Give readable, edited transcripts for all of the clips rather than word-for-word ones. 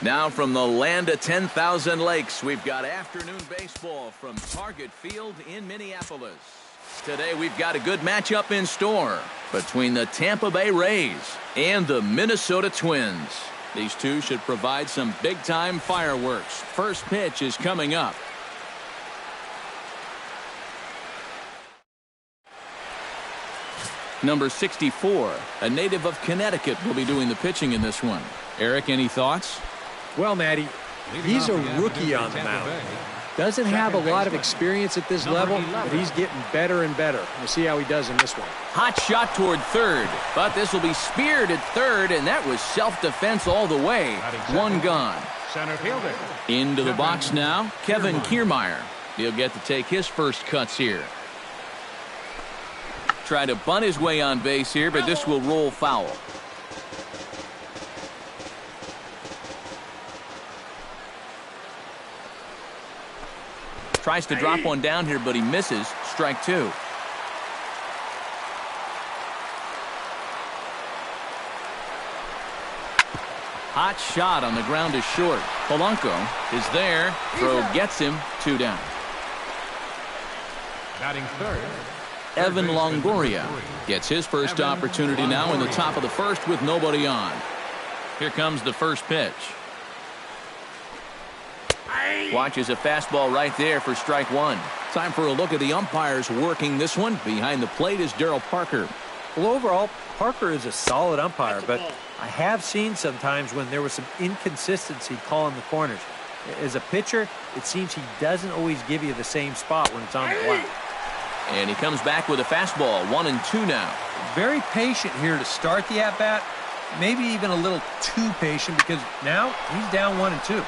Now from the land of 10,000 lakes, we've got afternoon baseball from Target Field in Minneapolis. Today we've got a good matchup in store between the Tampa Bay Rays and the Minnesota Twins. These two should provide some big-time fireworks. First pitch is coming up. Number 64, a native of Connecticut, will be doing the pitching in this one. Eric, any thoughts? Well, Matty, he's a rookie on the mound. Doesn't have a lot of experience at this level, but he's getting better and better. We'll see how he does in this one. Hot shot toward third, but this will be speared at third, and that was self-defense all the way. One gone. Center fielder. Into the box now, Kevin Kiermaier. He'll get to take his first cuts here. Try to bunt his way on base here, but this will roll foul. Tries to drop one down here, but he misses. Strike two. Hot shot on the ground is short. Polanco is there. Throw gets him. Two down. Batting third. Evan Longoria gets his first opportunity now in the top of the first with nobody on. Here comes the first pitch. Watches a fastball right there for strike one. Time for a look at the umpires working this one. Behind the plate is Darryl Parker. Well, overall, Parker is a solid umpire, but I have seen sometimes when there was some inconsistency calling the corners. As a pitcher, it seems he doesn't always give you the same spot when it's on the plate. And he comes back with a fastball. 1-2 now. Very patient here to start the at-bat. Maybe even a little too patient because now he's down 1-2.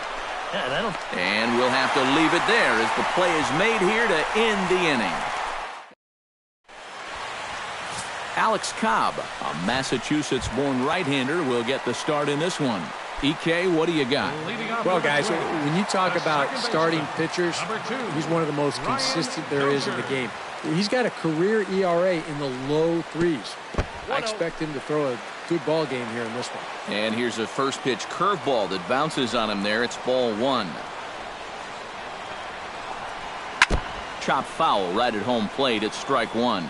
And we'll have to leave it there as the play is made here to end the inning. Alex Cobb, a Massachusetts-born right-hander, will get the start in this one. EK, what do you got? Well, guys, when you talk about starting pitchers, he's one of the most consistent there is in the game. He's got a career ERA in the low threes. I expect him to throw a good ball game here in this one. And here's a first pitch curveball that bounces on him there. It's ball one. Chop foul right at home plate. It's strike one.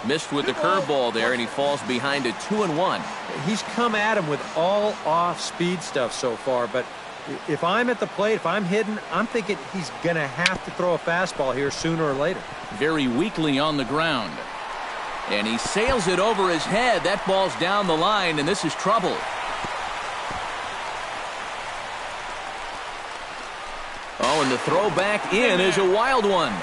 Missed with the curveball there, and he falls behind a 2-1. He's come at him with all off-speed stuff so far, but if I'm at the plate, if I'm hidden, I'm thinking he's going to have to throw a fastball here sooner or later. Very weakly on the ground. And he sails it over his head. That ball's down the line, and this is trouble. Oh, and the throw back in is a wild one.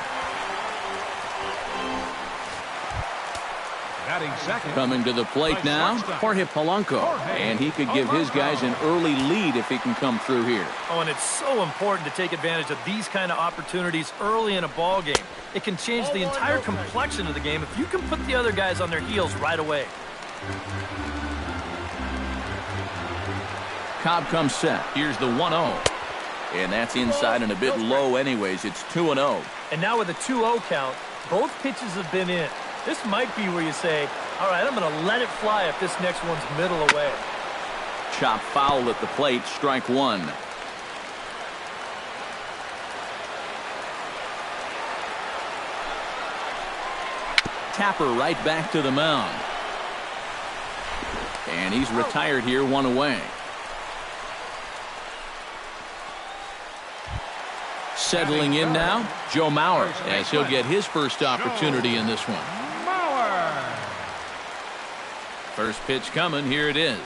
Coming to the plate now, Jorge Polanco. And he could give his guys an early lead if he can come through here. Oh, and it's so important to take advantage of these kind of opportunities early in a ball game. It can change the entire complexion of the game if you can put the other guys on their heels right away. Cobb comes set. Here's the 1-0. And that's inside and a bit low anyways. It's 2-0. And now with a 2-0 count, both pitches have been in. This might be where you say, all right, I'm going to let it fly if this next one's middle away. Chop foul at the plate, strike one. Tapper right back to the mound. And he's retired here, one away. Settling in now, Joe Mauer, as he'll get his first opportunity in this one. First pitch coming. Here it is.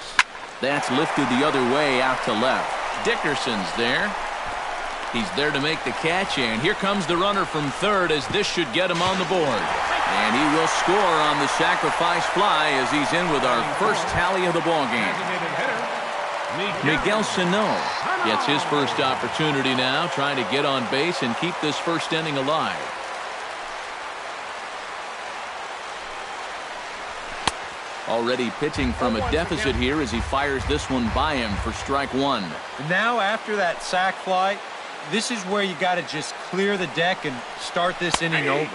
That's lifted the other way out to left. Dickerson's there. He's there to make the catch, and here comes the runner from third as this should get him on the board. And he will score on the sacrifice fly as he's in with our first tally of the ball game. Miguel Sano gets his first opportunity now, trying to get on base and keep this first inning alive. Already pitching from a deficit here as he fires this one by him for strike one. Now after that sac fly, this is where you got to just clear the deck and start this inning over.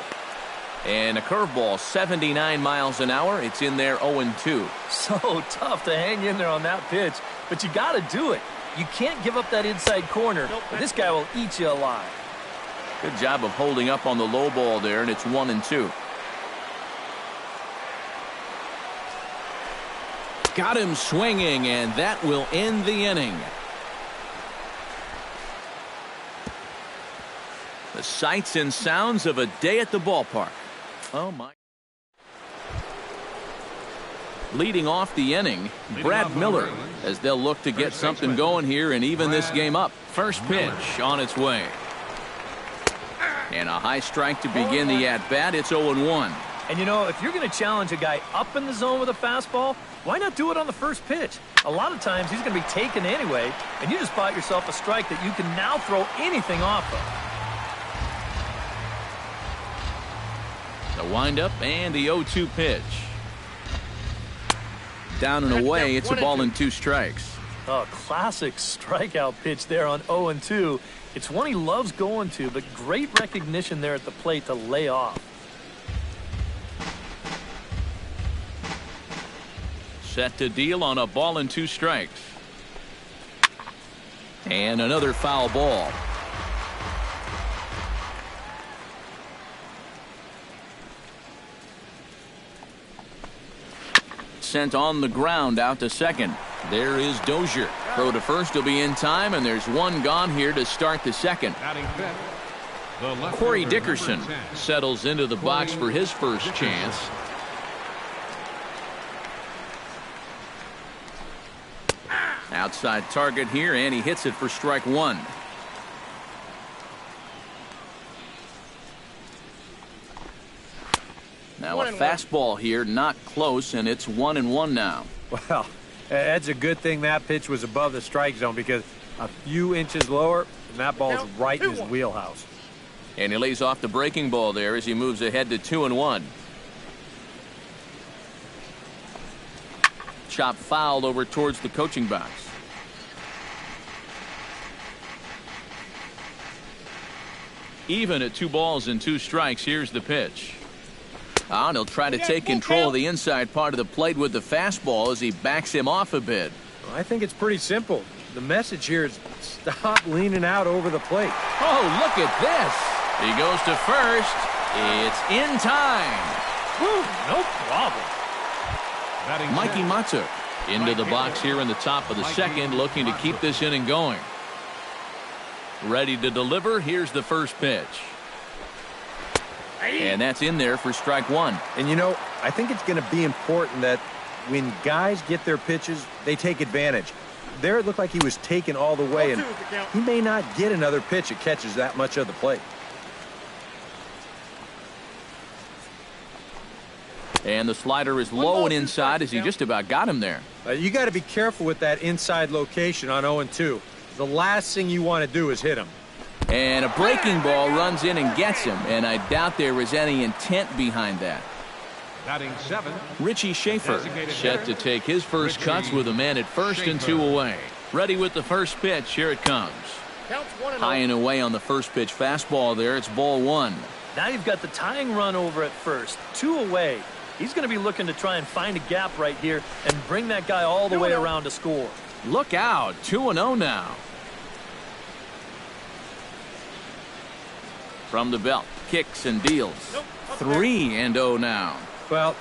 And a curveball, 79 miles an hour. It's in there 0-2. So tough to hang in there on that pitch, but you got to do it. You can't give up that inside corner. This guy will eat you alive. Good job of holding up on the low ball there, and it's 1-2. Got him swinging, and that will end the inning. The sights and sounds of a day at the ballpark. Oh, my. Leading off the inning, Brad Miller, as they'll look to get something going here and even this game up. First pitch on its way. And a high strike to begin the at-bat. It's 0-1. And, you know, if you're going to challenge a guy up in the zone with a fastball, why not do it on the first pitch? A lot of times he's going to be taken anyway, and you just bought yourself a strike that you can now throw anything off of. The windup and the 0-2 pitch. Down and away, it's a ball and 2 strikes. A classic strikeout pitch there on 0-2. It's one he loves going to, but great recognition there at the plate to lay off. Set to deal on a ball and 2 strikes. And another foul ball. Sent on the ground out to second. There is Dozier. Throw to first will be in time, and there's one gone here to start the second. Corey Dickerson settles into the box for his first chance. Outside target here, and he hits it for strike 1. Now a fastball here, not close, and it's 1-1 now. Well, that's a good thing that pitch was above the strike zone, because a few inches lower, and that ball's right in his wheelhouse. And he lays off the breaking ball there as he moves ahead to 2-1. Chop fouled over towards the coaching box. Even at 2 balls and 2 strikes, here's the pitch. And he'll try to take control of the inside part of the plate with the fastball as he backs him off a bit. Well, I think it's pretty simple. The message here is stop leaning out over the plate. Oh, look at this. He goes to first. It's in time. Woo, no problem. Mikey Matuk into the box here in the top of the second, looking to keep this inning going. Ready to deliver. Here's the first pitch. And that's in there for strike 1. And, you know, I think it's going to be important that when guys get their pitches, they take advantage. There it looked like he was taken all the way, and he may not get another pitch that catches that much of the plate. And the slider is low and inside as he just about got him there. You got to be careful with that inside location on 0-2. The last thing you want to do is hit him. And a breaking ball runs in and gets him, and I doubt there was any intent behind that. Batting 7. Richie Schaefer set to take his first cuts with a man at first and 2 away. Ready with the first pitch. Here it comes. High and away on the first pitch fastball there. It's ball 1. Now you've got the tying run over at first. 2 away. He's going to be looking to try and find a gap right here and bring that guy all the way around to score. Look out. 2-0 now. From the belt, kicks and deals. 3-0 now. Well,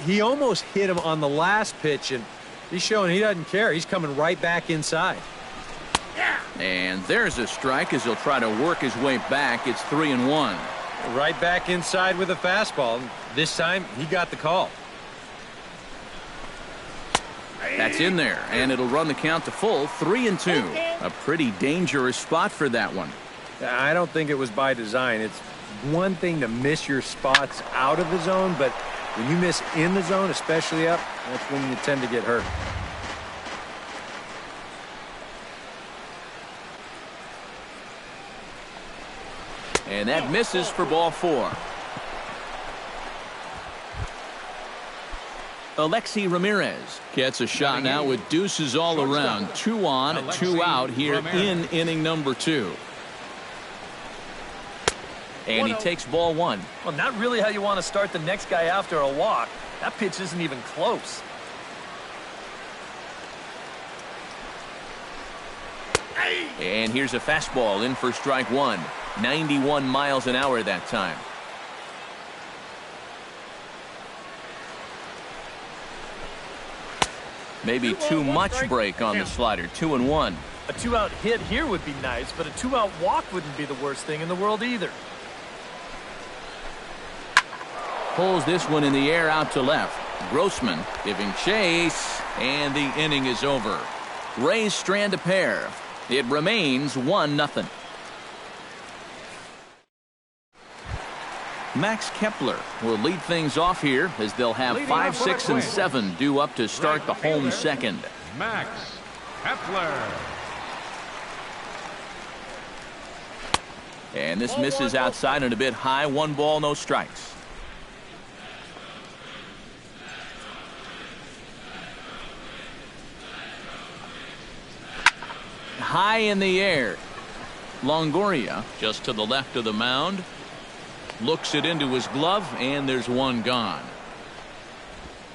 he almost hit him on the last pitch, and he's showing he doesn't care. He's coming right back inside. And there's a strike as he'll try to work his way back. It's 3-1. Right back inside with a fastball. This time, he got the call. That's in there, and it'll run the count to full. 3-2. A pretty dangerous spot for that one. I don't think it was by design. It's one thing to miss your spots out of the zone, but when you miss in the zone, especially up, that's when you tend to get hurt. And that misses for ball 4. Alexi Ramirez gets a shot now with deuces all around. 2 on, 2 out here in inning number 2. And he takes ball one. Well, not really how you want to start the next guy after a walk. That pitch isn't even close. And here's a fastball in for strike one. 91 miles an hour that time. Maybe too much break on the slider. 2-1. A two-out hit here would be nice, but a two-out walk wouldn't be the worst thing in the world either. Pulls this one in the air out to left. Grossman giving chase, and the inning is over. Rays strand a pair. It remains 1-0. Max Kepler will lead things off here as they'll have 5, 6, and 7 due up to start the home second. Max Kepler. And this misses outside and a bit high. 1 ball, no strikes. High in the air. Longoria just to the left of the mound. Looks it into his glove, and there's one gone.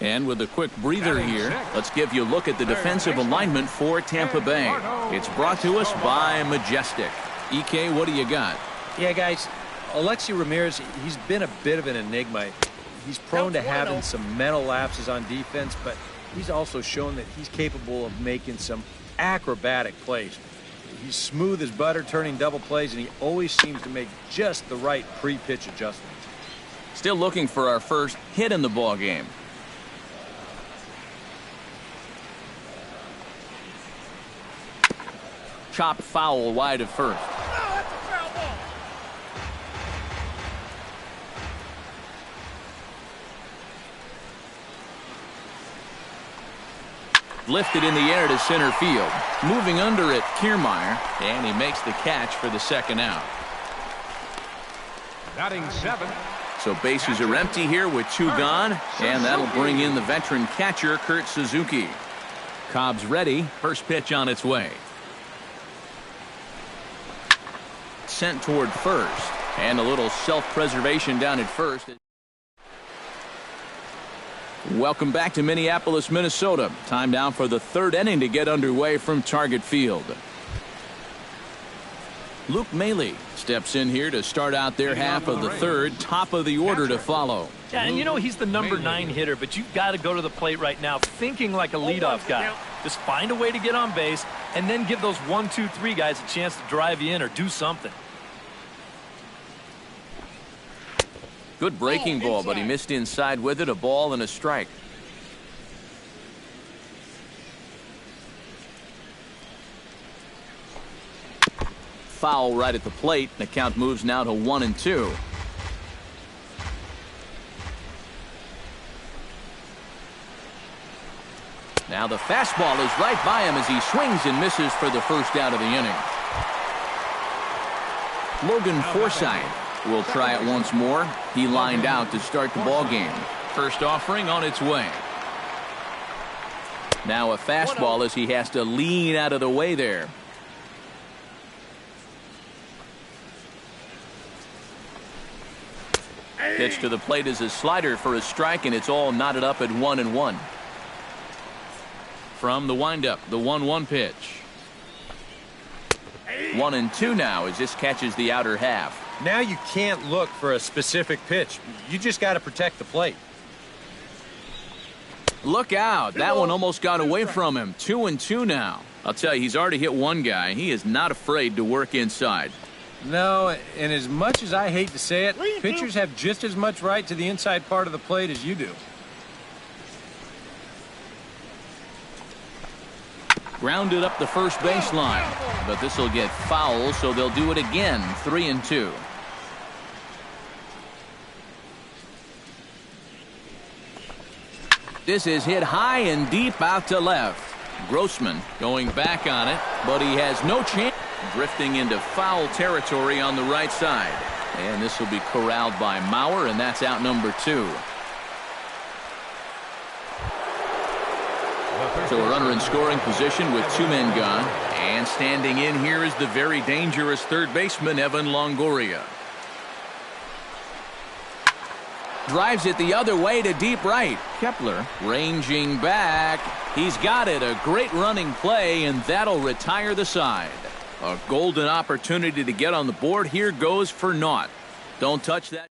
And with a quick breather here, let's give you a look at the defensive alignment for Tampa Bay. It's brought to us by Majestic. EK, what do you got? Yeah, guys, Alexi Ramirez, he's been a bit of an enigma. He's prone to having some mental lapses on defense, but he's also shown that he's capable of making some acrobatic plays. He's smooth as butter, turning double plays, and he always seems to make just the right pre-pitch adjustments. Still looking for our first hit in the ball game. Chopped foul wide of first. Lifted in the air to center field. Moving under it, Kiermaier, and he makes the catch for the second out. Batting 7. So bases are empty here with 2 gone, and that'll bring in the veteran catcher, Kurt Suzuki. Cobb's ready. First pitch on its way. Sent toward first, and a little self-preservation down at first. Welcome back to Minneapolis, Minnesota. Time now for the 3rd inning to get underway from Target Field. Luke Maile steps in here to start out their half of the 3rd. Top of the order to follow. Yeah, and you know he's the number 9 hitter, but you've got to go to the plate right now thinking like a leadoff guy. Just find a way to get on base and then give those 1, 2, 3 guys a chance to drive you in or do something. Good breaking ball, but he missed inside with it. A ball and a strike. Foul right at the plate. The count moves now to 1-2. Now the fastball is right by him as he swings and misses for the first out of the inning. Logan Forsythe will try it once more. He lined out to start the ball game. First offering on its way. Now a fastball as he has to lean out of the way there. Pitch to the plate is a slider for a strike, and it's all knotted up at 1-1. From the windup, the 1-1 pitch. 1-2 now as this catches the outer half. Now you can't look for a specific pitch. You just got to protect the plate. Look out. That one almost got away from him. 2-2 now. I'll tell you, he's already hit one guy. He is not afraid to work inside. No, and as much as I hate to say it, pitchers have just as much right to the inside part of the plate as you do. Grounded up the first baseline, but this will get foul, so they'll do it again. 3-2. This is hit high and deep out to left. Grossman going back on it, but he has no chance. Drifting into foul territory on the right side. And this will be corralled by Mauer, and that's out number 2. So a runner in scoring position with 2 men gone. And standing in here is the very dangerous third baseman, Evan Longoria. Drives it the other way to deep right. Kepler ranging back. He's got it. A great running play, and that'll retire the side. A golden opportunity to get on the board. Here goes for naught. Don't touch that.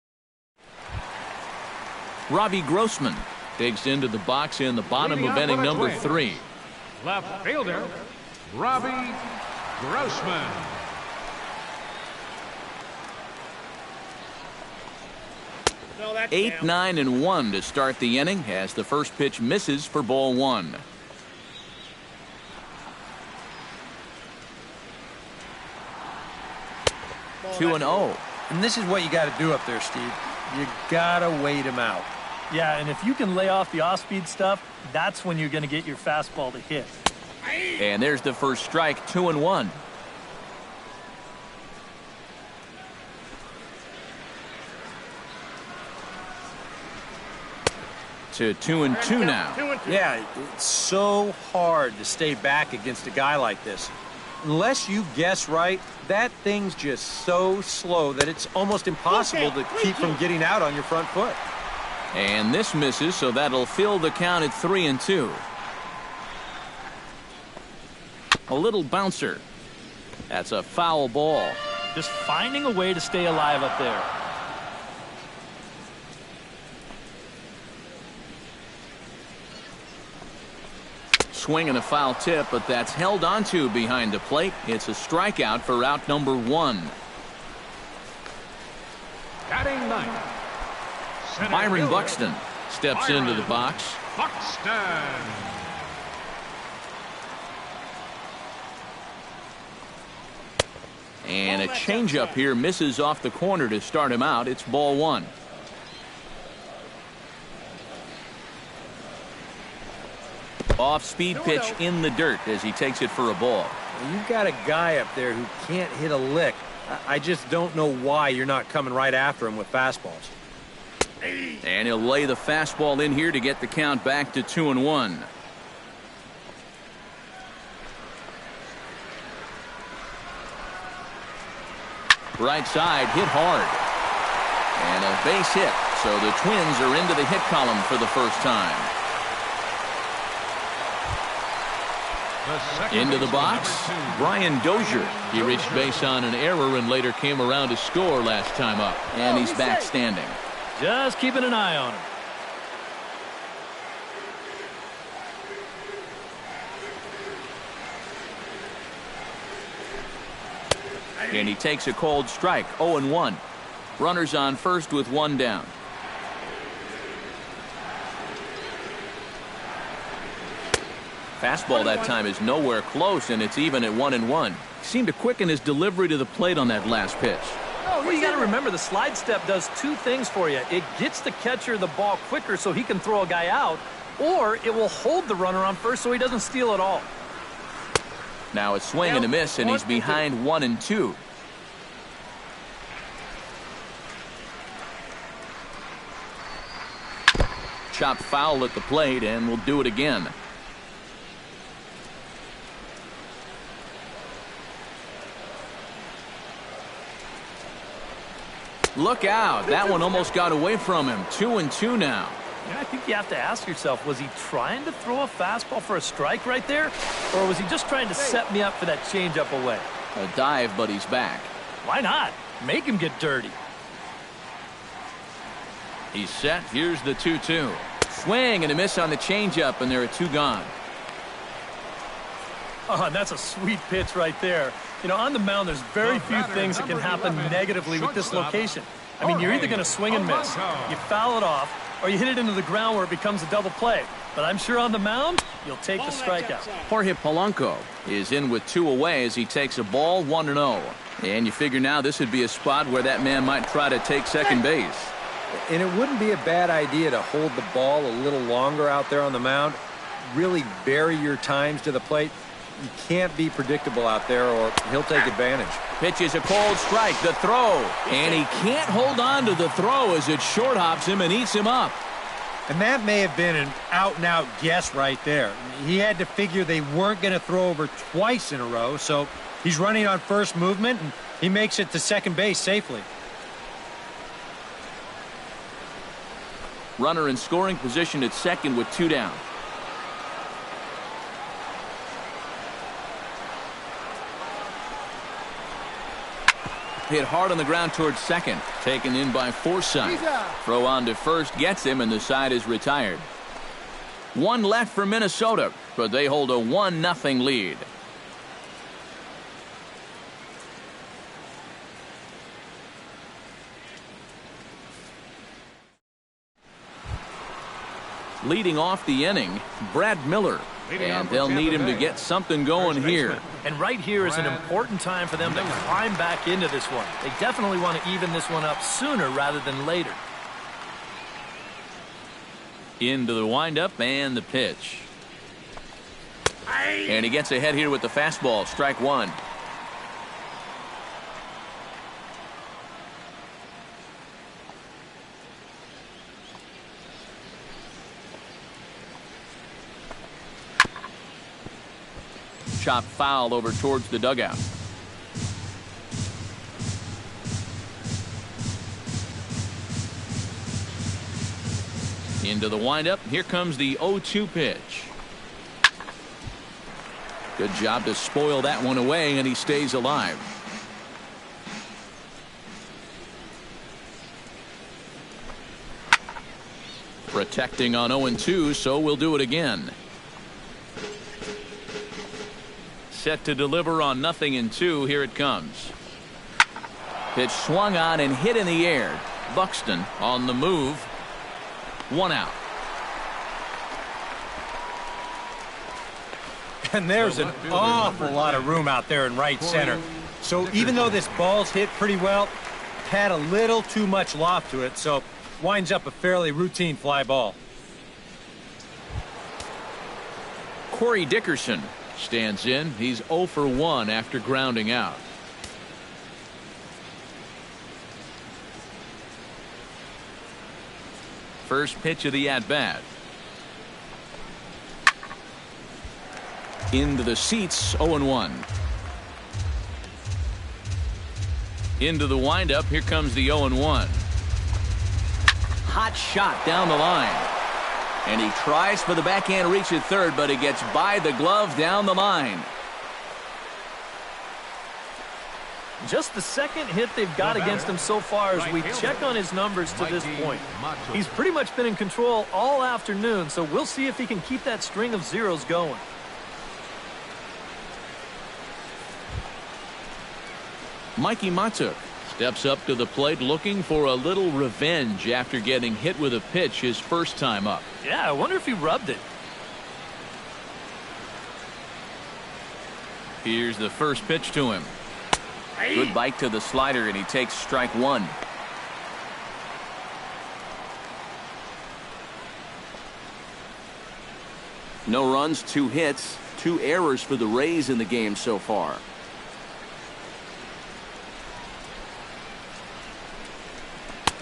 Robbie Grossman digs into the box in the bottom of inning number 3. Left fielder, Robbie Grossman. Eight, 9, and 1 to start the inning as the first pitch misses for ball 1. Two and 0. And this is what you got to do up there, Steve. You got to wait him out. Yeah, and if you can lay off the off-speed stuff, that's when you're going to get your fastball to hit. And there's the first strike, 2 and 1. To 2 and 2 now. Yeah, it's so hard to stay back against a guy like this. Unless you guess right, that thing's just so slow that it's almost impossible to keep from getting out on your front foot. And this misses, so that'll fill the count at 3 and 2. A little bouncer. That's a foul ball. Just finding a way to stay alive up there. Swing and a foul tip, but that's held onto behind the plate. It's a strikeout for out number 1. Batting ninth, center Byron fielder, Buxton steps into the box. Buxton. And a changeup here misses off the corner to start him out. It's ball 1. Off-speed pitch in the dirt as he takes it for a ball. You've got a guy up there who can't hit a lick. I just don't know why you're not coming right after him with fastballs. And he'll lay the fastball in here to get the count back to 2 and 1. Right side hit hard. And a base hit. So the Twins are into the hit column for the first time. Into the box, Brian Dozier. He reached base on an error and later came around to score last time up. And he's back standing. Just keeping an eye on him. And he takes a cold strike, 0 and 1. Runners on first with 1 down. Fastball that time is nowhere close, and it's even at 1 and 1. He seemed to quicken his delivery to the plate on that last pitch. Well, you got to remember the slide step does 2 things for you. It gets the catcher the ball quicker so he can throw a guy out, or it will hold the runner on first so he doesn't steal it all. Now a swing and a miss, and he's behind 1 and 2. Chopped foul at the plate, and we'll do it again. Look out. That one almost got away from him. 2 and 2 now. Yeah, I think you have to ask yourself, was he trying to throw a fastball for a strike right there? Or was he just trying to set me up for that changeup away? A dive, but he's back. Why not? Make him get dirty. He's set. Here's the 2-2. Swing and a miss on the changeup, and there are 2 gone. Oh, and that's a sweet pitch right there. You know, on the mound, there's very few things that can happen negatively with this location. I mean, you're either going to swing and miss, you foul it off, or you hit it into the ground where it becomes a double play. But I'm sure on the mound, you'll take the strikeout. Jorge Polanco is in with 2 away as he takes a ball, 1-0. And you figure now this would be a spot where that man might try to take second base. And it wouldn't be a bad idea to hold the ball a little longer out there on the mound. Really vary your times to the plate. You can't be predictable out there or he'll take advantage. Pitches a cold strike, the throw. And he can't hold on to the throw as it short hops him and eats him up. And that may have been an out-and-out guess right there. He had to figure they weren't going to throw over twice in a row, so he's running on first movement, and he makes it to second base safely. Runner in scoring position at second with 2 down. Hit hard on the ground towards second. Taken in by Forsythe. Throw on to first gets him, and the side is retired. 1 left for Minnesota, but they hold a 1-0 lead. Leading off the inning, Brad Miller. And they'll need him to get something going here. And right here is an important time for them to climb back into this one. They definitely want to even this one up sooner rather than later. Into the windup and the pitch. And he gets ahead here with the fastball. Strike 1. Chop foul over towards the dugout. Into the windup. Here comes the 0-2 pitch. Good job to spoil that one away, and he stays alive. Protecting on 0-2, so we'll do it again. Set to deliver on 0-2. Here it comes. Pitch swung on and hit in the air. Buxton on the move. 1 out. And there's an awful lot of room out there in right center. So even though this ball's hit pretty well, had a little too much loft to it, so winds up a fairly routine fly ball. Corey Dickerson stands in. He's 0 for 1 after grounding out. First pitch of the at-bat. Into the seats, 0-1. Into the windup. Here comes the 0-1. Hot shot down the line. And he tries for the backhand reach at third, but he gets by the glove down the line. Just the second hit they've got against him so far as we check on his numbers to this point. He's pretty much been in control all afternoon, so we'll see if he can keep that string of zeros going. Mikey Matuk steps up to the plate looking for a little revenge after getting hit with a pitch his first time up. Yeah, I wonder if he rubbed it. Here's the first pitch to him. Good bite to the slider, and he takes strike 1. No runs, 2 hits, 2 errors for the Rays in the game so far.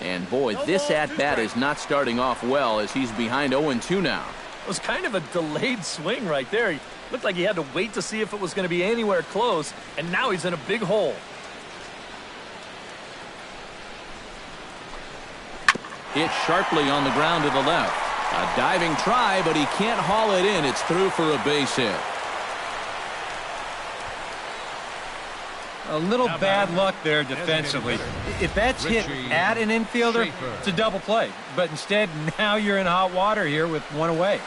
And boy, this at-bat is not starting off well as he's behind 0-2 now. It was kind of a delayed swing right there. He looked like he had to wait to see if it was going to be anywhere close, and now he's in a big hole. Hit sharply on the ground to the left. A diving try, but he can't haul it in. It's through for a base hit. A little bad luck there defensively. If that's hit at an infielder, it's a double play. But instead, now you're in hot water here with 1 away.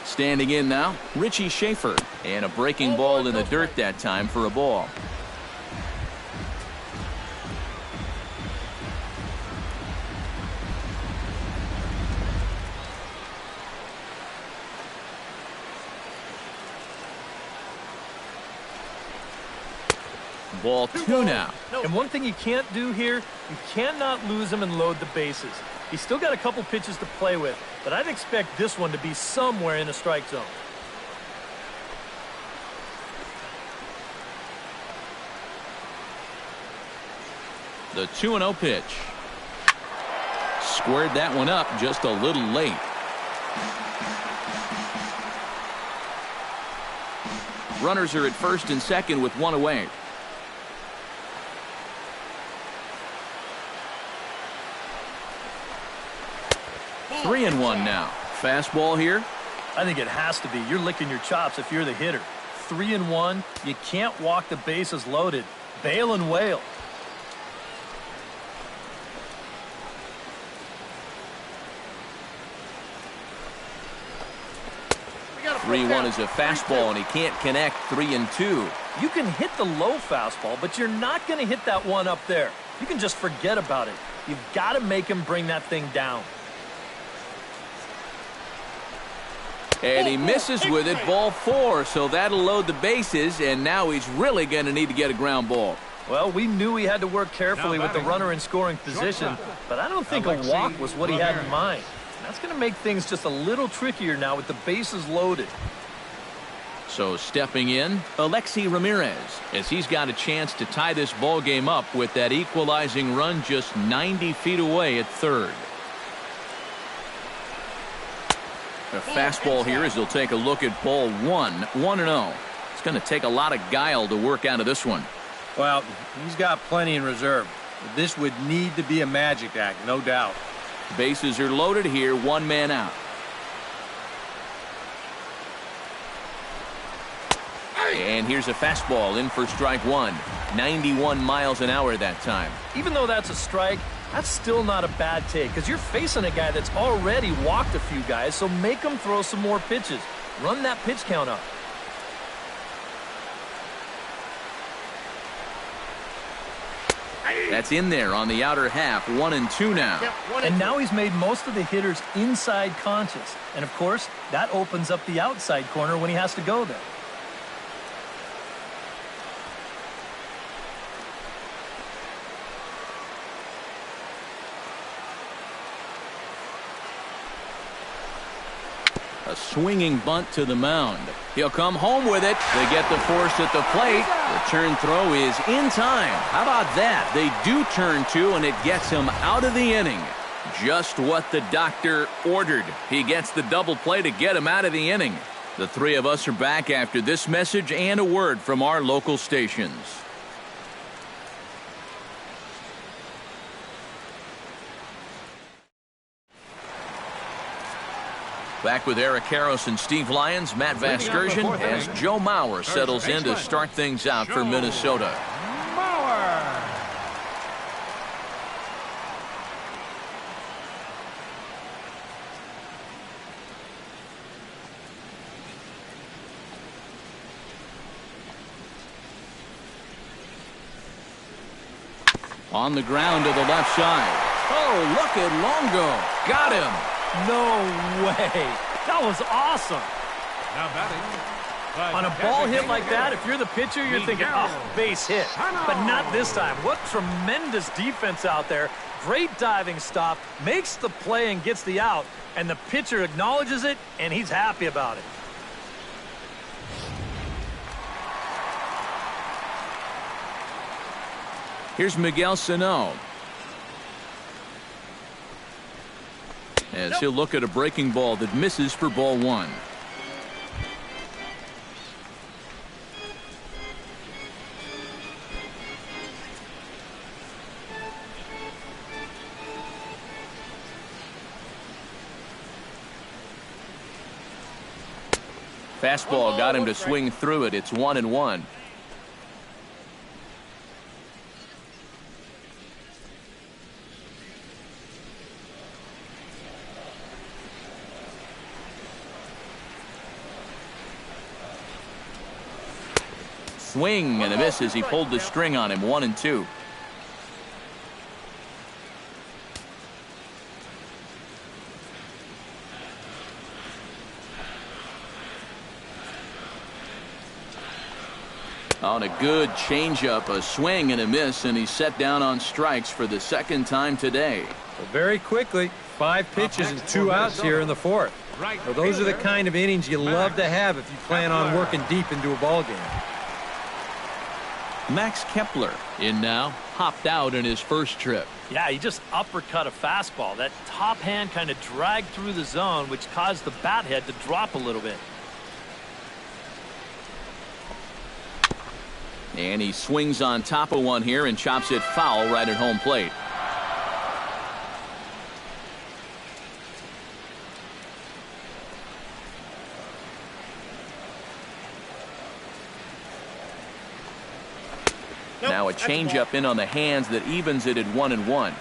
Standing in now, Richie Schaefer. And a breaking ball in the dirt that time for a ball. Ball 2 now. And one thing you can't do here, you cannot lose him and load the bases. He's still got a couple pitches to play with, but I'd expect this one to be somewhere in the strike zone. The 2-0 pitch. Squared that one up just a little late. Runners are at first and second with one away. Three and one now. Fastball here. I think it has to be. You're licking your chops if you're the hitter. 3 and 1. You can't walk the bases loaded. Bail and wail. 3-1 is a fastball, and he can't connect. 3 and 2. You can hit the low fastball, but you're not going to hit that one up there. You can just forget about it. You've got to make him bring that thing down. And he misses with it, ball 4, so that'll load the bases, and now he's really going to need to get a ground ball. Well, we knew he had to work carefully with the runner in scoring position, but I don't think a walk was what he had in mind. That's going to make things just a little trickier now with the bases loaded. So stepping in, Alexi Ramirez, as he's got a chance to tie this ball game up with that equalizing run just 90 feet away at third. A fastball here as he'll take a look at ball 1-0. It's going to take a lot of guile to work out of this one. Well, he's got plenty in reserve. This would need to be a magic act, no doubt. Bases are loaded here, one man out. And here's a fastball in for strike one. 91 miles an hour that time. Even though that's a strike, that's still not a bad take because you're facing a guy that's already walked a few guys, so make him throw some more pitches. Run that pitch count up. That's in there on the outer half. 1-2 now. And now he's made most of the hitters inside conscious. And, of course, that opens up the outside corner when he has to go there. A swinging bunt to the mound. He'll come home with it. They get the force at the plate. Return throw is in time. How about that? They do turn two, and it gets him out of the inning. Just what the doctor ordered. He gets the double play to get him out of the inning. The three of us are back after this message and a word from our local stations. Back with Eric Karros and Steve Lyons, Matt Vasgersian, as Joe Mauer settles in to start things out for Minnesota. On the ground to the left side. Oh, look at Longo. Got him. No way. That was awesome. Now batting. On a ball hit like that, if you're the pitcher, you're thinking, oh, base hit. But not this time. What tremendous defense out there. Great diving stop, makes the play and gets the out, and the pitcher acknowledges it, and he's happy about it. Here's Miguel Sano. As he'll look at a breaking ball that misses for ball one. Fastball got him to swing through it. It's 1-1. Swing and a miss as he pulled the string on him. 1-2. On a good changeup, a swing and a miss, and he's set down on strikes for the second time today. Well, very quickly, 5 pitches and 2 outs here in the fourth. Well, those are the kind of innings you love to have if you plan on working deep into a ball game. Max Kepler in now, hopped out in his first trip. Yeah, he just uppercut a fastball. That top hand kind of dragged through the zone, which caused the bat head to drop a little bit. And he swings on top of one here and chops it foul right at home plate. Now a changeup in on the hands that evens it at 1-1.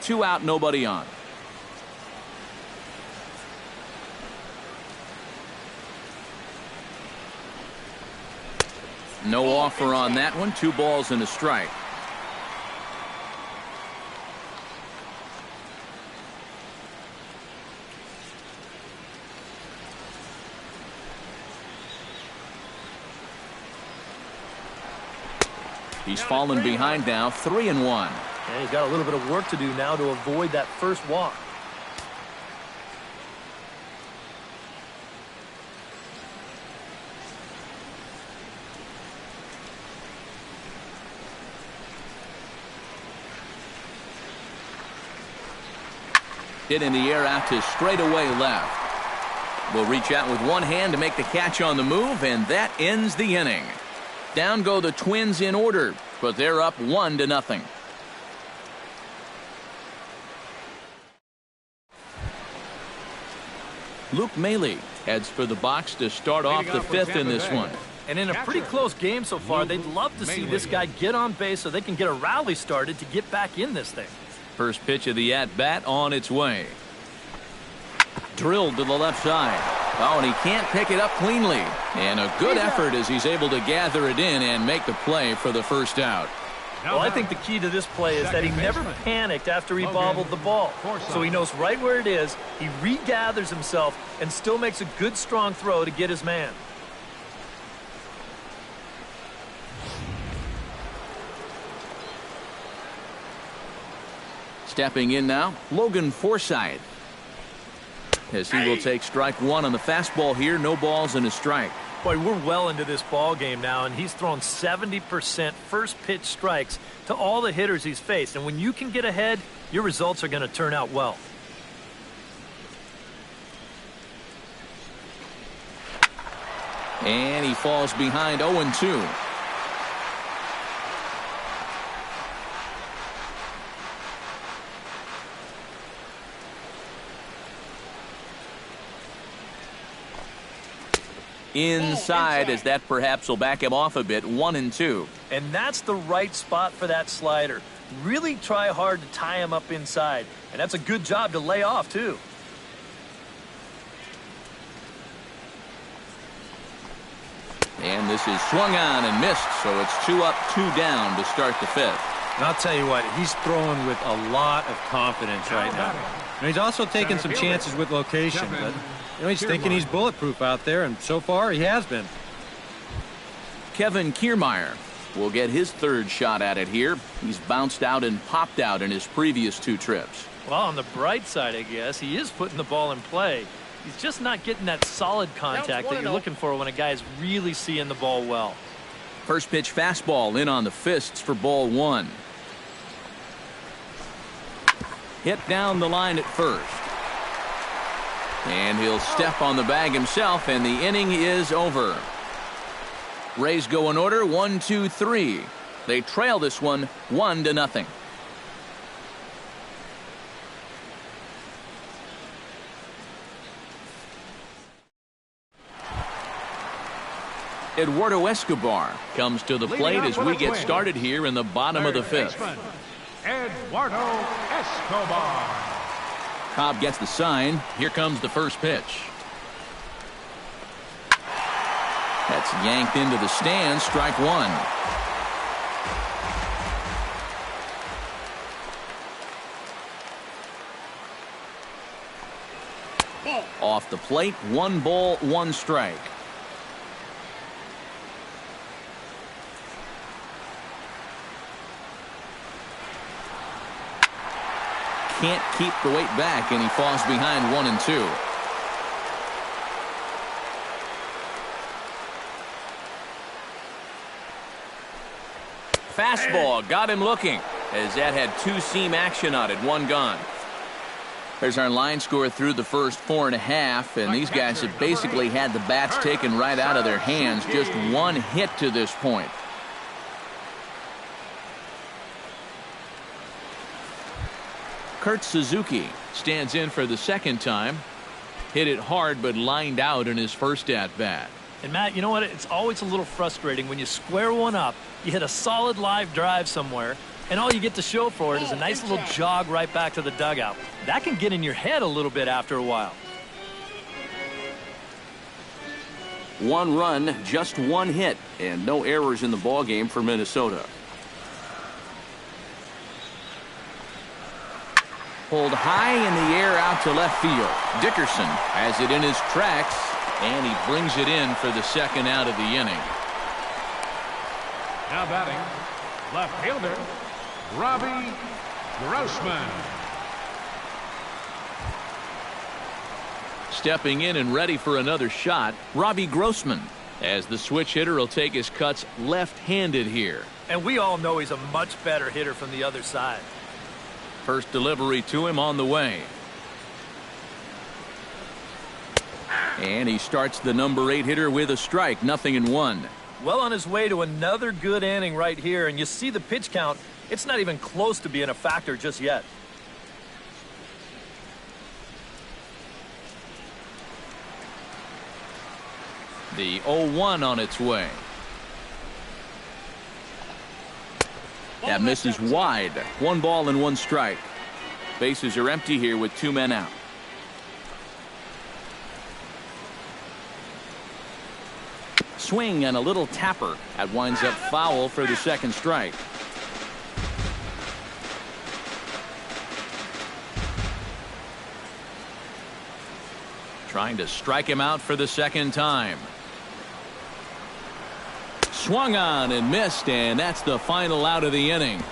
2 out, nobody on. No offer on that one. 2 balls and a strike. He's fallen behind now, 3-1. Yeah, he's got a little bit of work to do now to avoid that first walk. Hit in the air out to straightaway left. Will reach out with one hand to make the catch on the move, and that ends the inning. Down go the Twins in order, but they're up 1-0. Luke Maile heads for the box to start off the 5th in this one. And in a pretty close game so far, they'd love to see this guy get on base so they can get a rally started to get back in this thing. First pitch of the at-bat on its way. Drilled to the left side. Oh, and he can't pick it up cleanly. And a good effort as he's able to gather it in and make the play for the first out. Well, I think the key to this play is that he never panicked after he bobbled the ball. So he knows right where it is, he regathers himself, and still makes a good, strong throw to get his man. Stepping in now, Logan Forsythe. As he will take strike 1 on the fastball here, no balls and a strike. Boy, we're well into this ball game now, and he's thrown 70% first pitch strikes to all the hitters he's faced. And when you can get ahead, your results are going to turn out well. And he falls behind 0-2. Inside, as that perhaps will back him off a bit. 1-2. And that's the right spot for that slider. Really try hard to tie him up inside. And that's a good job to lay off, too. And this is swung on and missed, so it's 2 up, 2 down to start the 5th. And I'll tell you what, he's throwing with a lot of confidence right now. And he's also taking some chances with location, but he's thinking he's bulletproof out there, and so far he has been. Kevin Kiermaier will get his 3rd shot at it here. He's bounced out and popped out in his previous 2 trips. Well, on the bright side, I guess, he is putting the ball in play. He's just not getting that solid contact that you're looking for when a guy's really seeing the ball well. First pitch fastball in on the fists for ball 1. Hit down the line at first. And he'll step on the bag himself, and the inning is over. Rays go in order, 1, 2, 3. They trail this one 1-0. Eduardo Escobar comes to the plate as we get started here in the bottom of the 5th. Eduardo Escobar. Cobb gets the sign. Here comes the first pitch. That's yanked into the stands. Strike 1. Off the plate, 1 ball, 1 strike. Can't keep the weight back, and he falls behind 1-2. Fastball got him looking, as that had 2-seam action on it. 1 gone. There's our line score through the first 4.5, and these guys have basically had the bats taken right out of their hands. Just one hit to this point. Kurt Suzuki stands in for the second time. Hit it hard, but lined out in his first at-bat. And Matt, you know what? It's always a little frustrating when you square one up, you hit a solid live drive somewhere, and all you get to show for it is a nice little jog right back to the dugout. That can get in your head a little bit after a while. One run, just one hit, and no errors in the ballgame for Minnesota. Pulled high in the air out to left field. Dickerson has it in his tracks, and he brings it in for the second out of the inning. Now batting, left fielder, Robbie Grossman. Stepping in and ready for another shot, Robbie Grossman, as the switch hitter will take his cuts left-handed here. And we all know he's a much better hitter from the other side. First delivery to him on the way. And he starts the number 8 hitter with a strike, 0-1. Well on his way to another good inning right here, and you see the pitch count. It's not even close to being a factor just yet. The 0-1 on its way. That misses wide. 1 ball and 1 strike. Bases are empty here with 2 men out. Swing and a little tapper. That winds up foul for the second strike. Trying to strike him out for the second time. Swung on and missed, and that's the final out of the inning.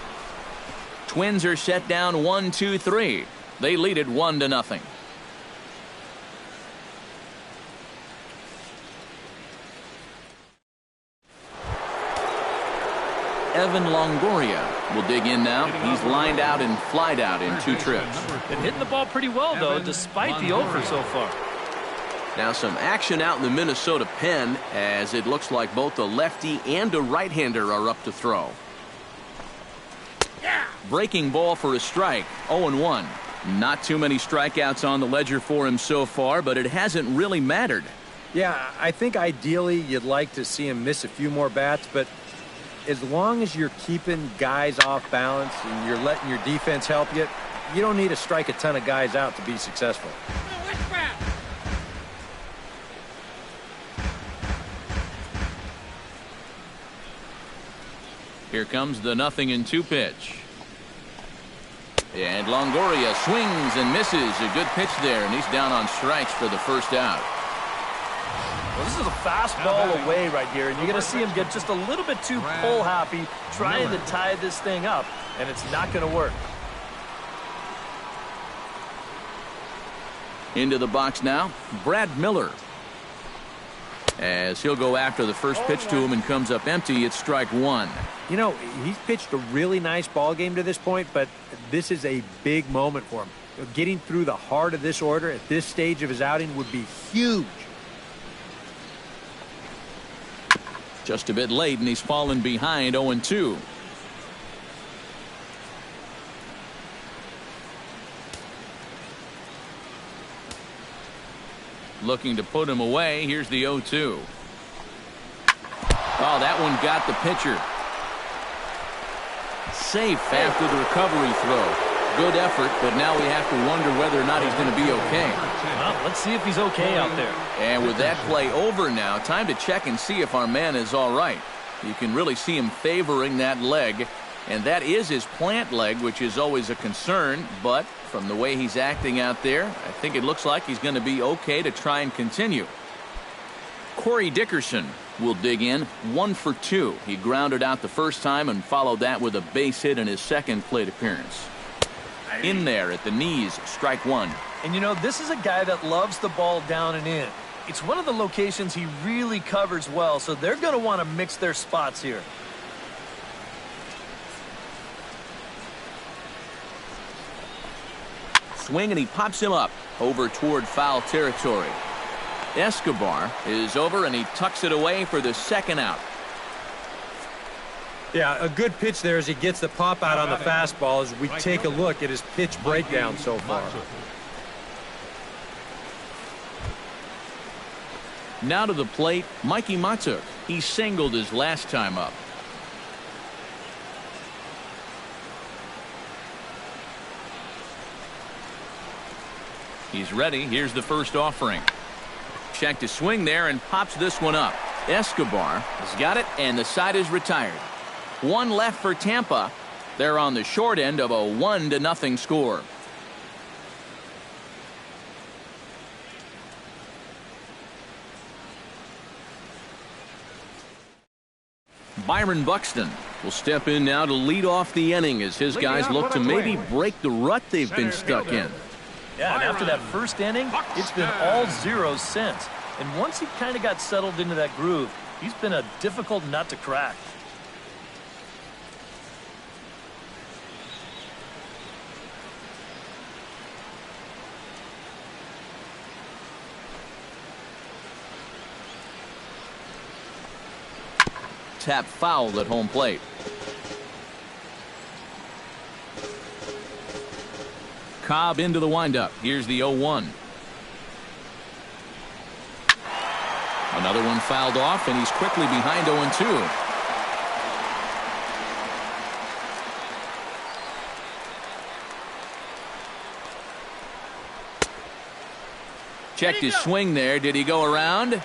Twins are set down 1-2-3. They lead it 1-0. Evan Longoria will dig in now. He's lined out and flied out in 2 trips. Been hitting the ball pretty well, though, despite the over so far. Now some action out in the Minnesota pen, as it looks like both a lefty and a right-hander are up to throw. Breaking ball for a strike, 0-1. Not too many strikeouts on the ledger for him so far, but it hasn't really mattered. Yeah, I think ideally you'd like to see him miss a few more bats, but as long as you're keeping guys off balance and you're letting your defense help you, you don't need to strike a ton of guys out to be successful. Here comes the 0-2 pitch. And Longoria swings and misses. A good pitch there, and he's down on strikes for the first out. Well, this is a fastball away right here, and you're going to see him get just a little bit too pull happy trying to tie this thing up, and it's not going to work. Into the box now, Brad Miller. As he'll go after the first pitch to him and comes up empty, it's strike 1. You know, he's pitched a really nice ball game to this point, but this is a big moment for him. Getting through the heart of this order at this stage of his outing would be huge. Just a bit late, and he's fallen behind 0-2. Looking to put him away. Here's the 0-2. Oh, that one got the pitcher. Safe after the recovery throw. Good effort, but now we have to wonder whether or not he's going to be okay. Well, let's see if he's okay out there. And with that play over now, time to check and see if our man is all right. You can really see him favoring that leg, and that is his plant leg, which is always a concern, but from the way he's acting out there, I think it looks like he's going to be okay to try and continue. Corey Dickerson will dig in, 1 for 2. He grounded out the first time and followed that with a base hit in his second plate appearance. In there at the knees, strike 1. And you know, this is a guy that loves the ball down and in. It's one of the locations he really covers well, so they're going to want to mix their spots here. swing, and he pops him up over toward foul territory. Escobar is over, and he tucks it away for the second out. Yeah, a good pitch there as he gets the pop out on the fastball as we take a look at his pitch breakdown so far. Now to the plate, Mikey Matuk. He singled his last time up. He's ready. Here's the first offering. Check to swing there and pops this one up. Escobar has got it, and the side is retired. One left for Tampa. They're on the short end of a 1-0 score. Byron Buxton will step in now to lead off the inning as his guys look to maybe break the rut they've been stuck in. Yeah, and after that first inning, it's been all zeros since. And once he kind of got settled into that groove, he's been a difficult nut to crack. Tap foul at home plate. Cobb into the windup. Here's the 0-1. Another one fouled off, and he's quickly behind 0-2. Checked his swing there. Did he go around?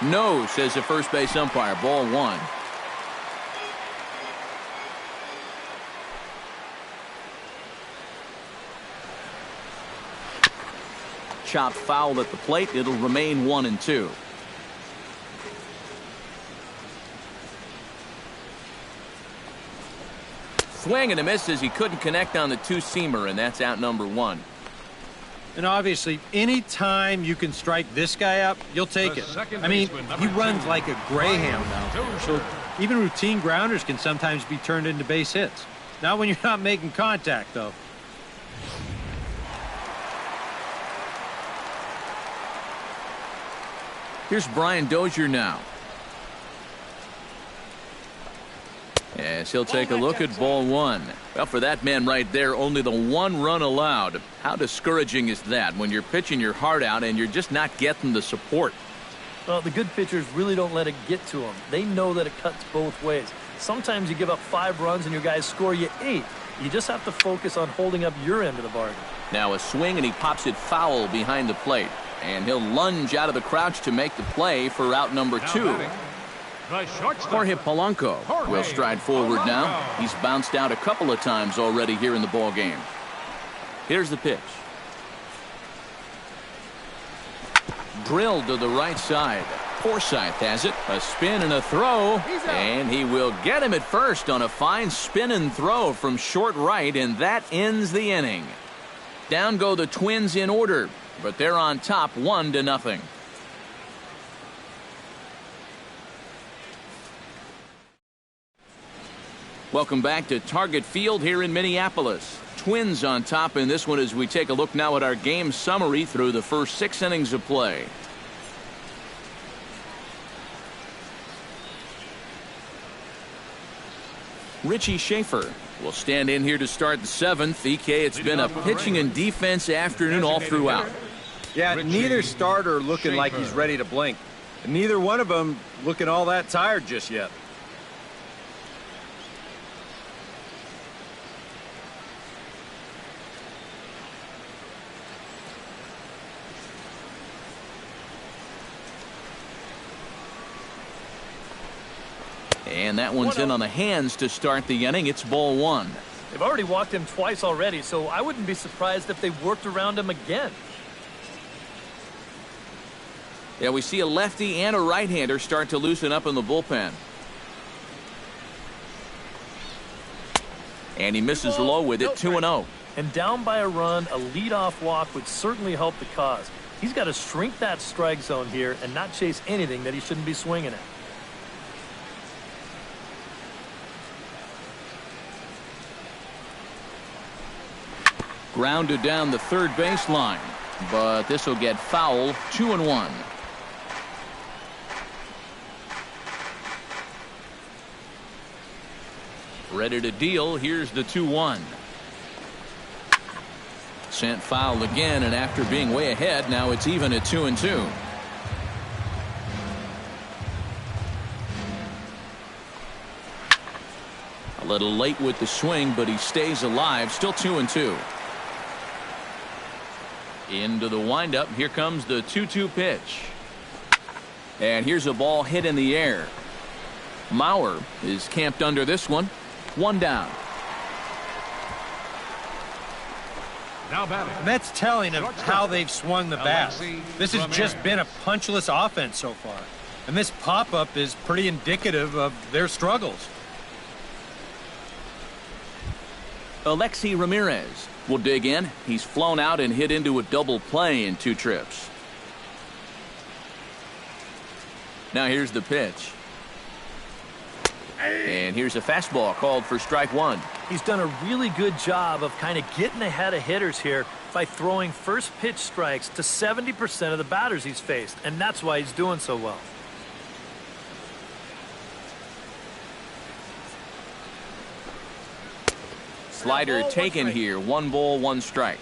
No, says the first base umpire. Ball 1. Chopped foul at the plate. It'll remain 1-2. Swing and a miss as he couldn't connect on the two-seamer, and that's out number 1. And obviously, any time you can strike this guy up, you'll take it. I mean, he runs like a greyhound now. So even routine grounders can sometimes be turned into base hits. Not when you're not making contact, though. Here's Brian Dozier now. Yes, he'll take a look at ball 1. Well, for that man right there, only the 1 run allowed. How discouraging is that when you're pitching your heart out and you're just not getting the support? Well, the good pitchers really don't let it get to them. They know that it cuts both ways. Sometimes you give up 5 runs and your guys score you 8. You just have to focus on holding up your end of the bargain. Now a swing, and he pops it foul behind the plate. And he'll lunge out of the crouch to make the play for out number 2. Jorge Polanco will stride forward now. He's bounced out a couple of times already here in the ball game. Here's the pitch. Drilled to the right side. Forsythe has it. A spin and a throw. And he will get him at first on a fine spin and throw from short right, and that ends the inning. Down go the Twins in order, but they're on top 1-0. Welcome back to Target Field here in Minneapolis. Twins on top in this one as we take a look now at our game summary through the first 6 innings of play. Richie Schaefer will stand in here to start the 7th. EK, it's been a pitching and defense afternoon all throughout. Yeah, neither starter looking like he's ready to blink. And neither one of them looking all that tired just yet. And that one's in on the hands to start the inning. It's ball 1. They've already walked him twice already, so I wouldn't be surprised if they worked around him again. Yeah, we see a lefty and a right-hander start to loosen up in the bullpen. And he misses low with it, 2-0. And down by a run, a leadoff walk would certainly help the cause. He's got to shrink that strike zone here and not chase anything that he shouldn't be swinging at. Grounded down the third baseline, but this will get foul. 2-1. Ready to deal. Here's the 2-1. Sent foul again, and after being way ahead, now it's even at 2-2. A little late with the swing, but he stays alive. Still 2-2. Into the windup. Here comes the 2-2 pitch. And here's a ball hit in the air. Mauer is camped under this one. One down. Now batting. That's telling of how they've swung the bat. This has just been a punchless offense so far. And this pop-up is pretty indicative of their struggles. Alexi Ramirez will dig in. He's flown out and hit into a double play in 2 trips. Now here's the pitch. And here's a fastball called for strike 1. He's done a really good job of kind of getting ahead of hitters here by throwing first pitch strikes to 70% of the batters he's faced, and that's why he's doing so well. Slider taken here. 1 ball, 1 strike.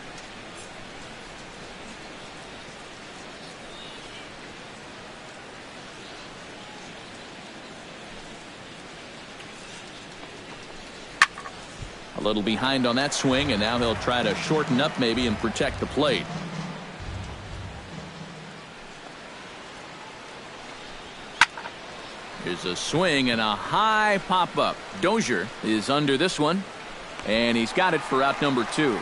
A little behind on that swing, and now he'll try to shorten up maybe and protect the plate. Here's a swing and a high pop-up. Dozier is under this one, and he's got it for out number 2.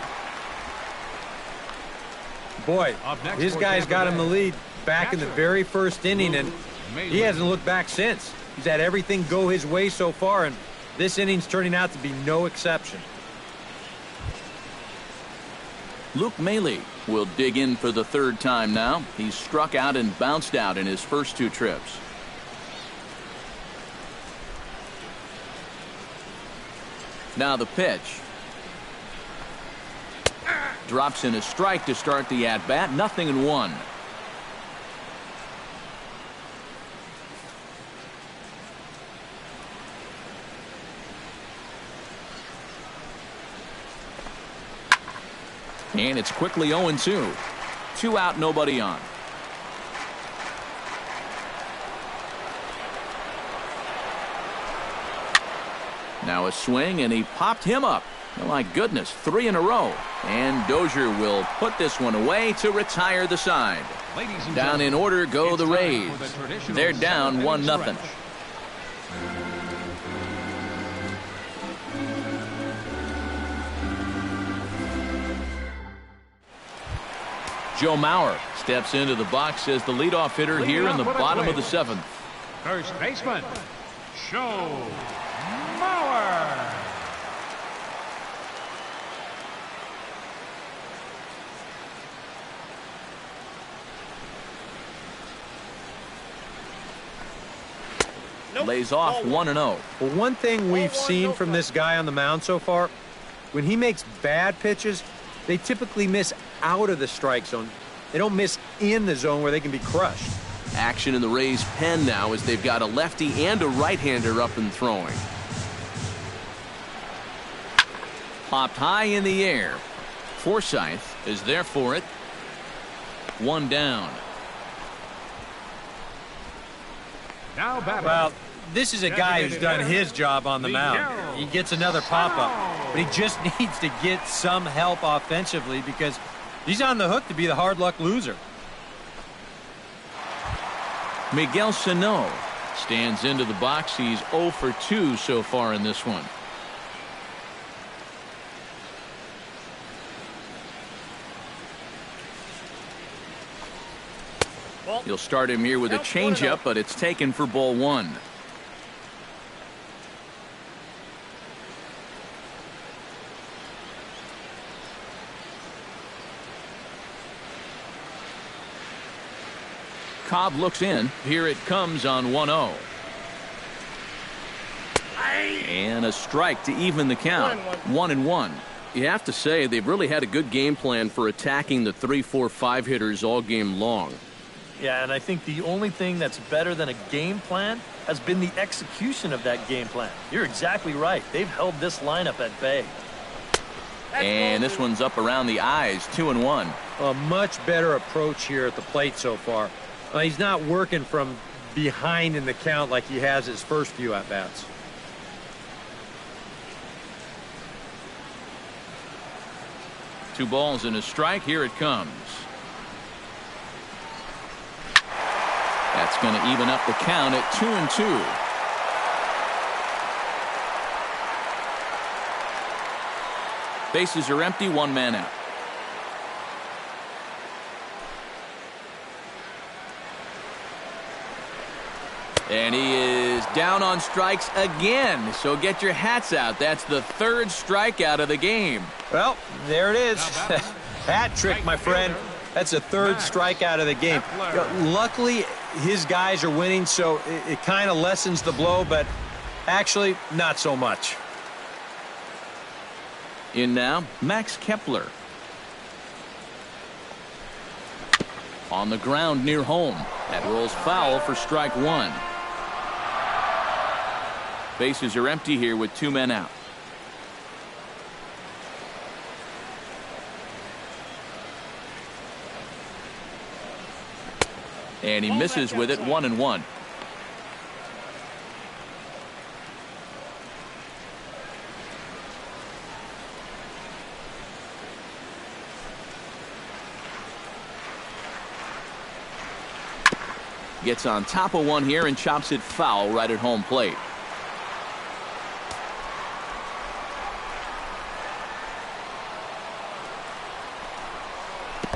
Boy, his guy's got him the lead back in the very first inning, and he hasn't looked back since. He's had everything go his way so far, and this inning's turning out to be no exception. Luke Maile will dig in for the 3rd time now. He's struck out and bounced out in his first 2 trips. Now the pitch. Drops in a strike to start the at-bat. 0-1. And it's quickly 0-2. 2 out, nobody on. Now a swing, and he popped him up. Oh my goodness, 3 in a row. And Dozier will put this one away to retire the side. Down in order go the Rays. They're down 1-0. Joe Mauer steps into the box as the leadoff hitter here in the bottom of the 7th. First baseman, Joe Mauer. Lays off 1-0. Well, one thing we've seen from this guy on the mound so far, when he makes bad pitches, they typically miss out of the strike zone. They don't miss in the zone where they can be crushed. Action in the Rays' pen now as they've got a lefty and a right-hander up and throwing. Popped high in the air. Forsythe is there for it. 1 down. Now batting. Well, this is a guy who's done his job on the mound. He gets another pop-up, but he just needs to get some help offensively because he's on the hook to be the hard luck loser. Miguel Sano stands into the box. He's 0 for 2 so far in this one. You'll start him here with a changeup, but it's taken for ball 1. Cobb looks in. Here it comes on 1-0. And a strike to even the count. 1-1. you have to say they've really had a good game plan for attacking the 3, 4, 5 hitters all game long. Yeah, and I think the only thing that's better than a game plan has been the execution of that game plan. You're exactly right. They've held this lineup at bay. And this one's up around the eyes, 2-1. A much better approach here at the plate so far. He's not working from behind in the count like he has his first few at-bats. Two balls and a strike. Here it comes. That's going to even up the count at 2-2. Bases are empty, one man out. And he is down on strikes again. So get your hats out. That's the third strikeout of the game. Well, there it is. Hat trick, my friend. That's a third strikeout of the game. Luckily, his guys are winning, so it kind of lessens the blow, but actually, not so much. In now, Max Kepler. On the ground near home. That rolls foul for strike one. Bases are empty here with two men out. And he misses with it, 1-1. Gets on top of one here and chops it foul right at home plate.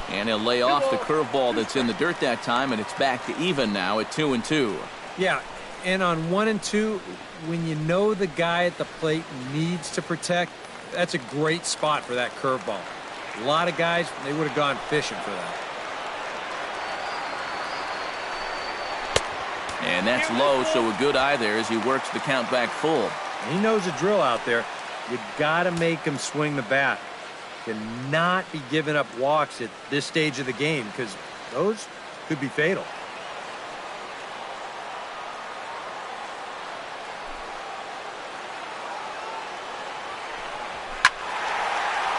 And he'll lay off the curveball that's in the dirt that time, and it's back to even now at 2-2. Yeah, and on 1 and 2, when you know the guy at the plate needs to protect, that's a great spot for that curveball. A lot of guys, they would have gone fishing for that. And that's low, so a good eye there as he works the count back full. He knows the drill out there. You got to make him swing the bat. Cannot be giving up walks at this stage of the game because those could be fatal.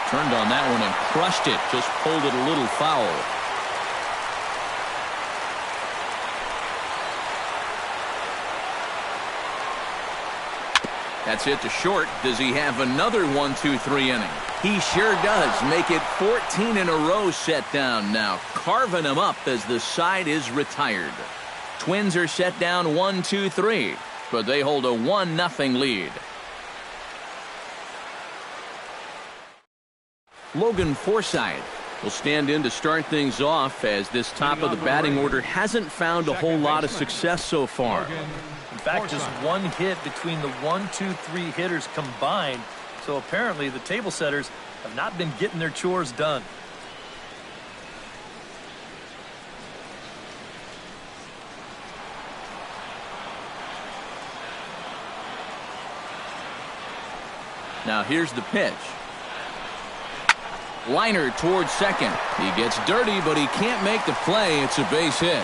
Turned on that one and crushed it. Just pulled it a little foul. That's it to short. Does he have another 1-2-3 inning? He sure does. Make it 14 in a row set down now. Carving him up as the side is retired. Twins are set down 1-2-3, but they hold a 1-0 lead. Logan Forsythe will stand in to start things off as this top of the batting order hasn't found a whole lot of success so far. In fact, just one hit between the 1-2-3 hitters combined. So apparently the table setters have not been getting their chores done. Now here's the pitch. Liner towards second. He gets dirty, but he can't make the play. It's a base hit.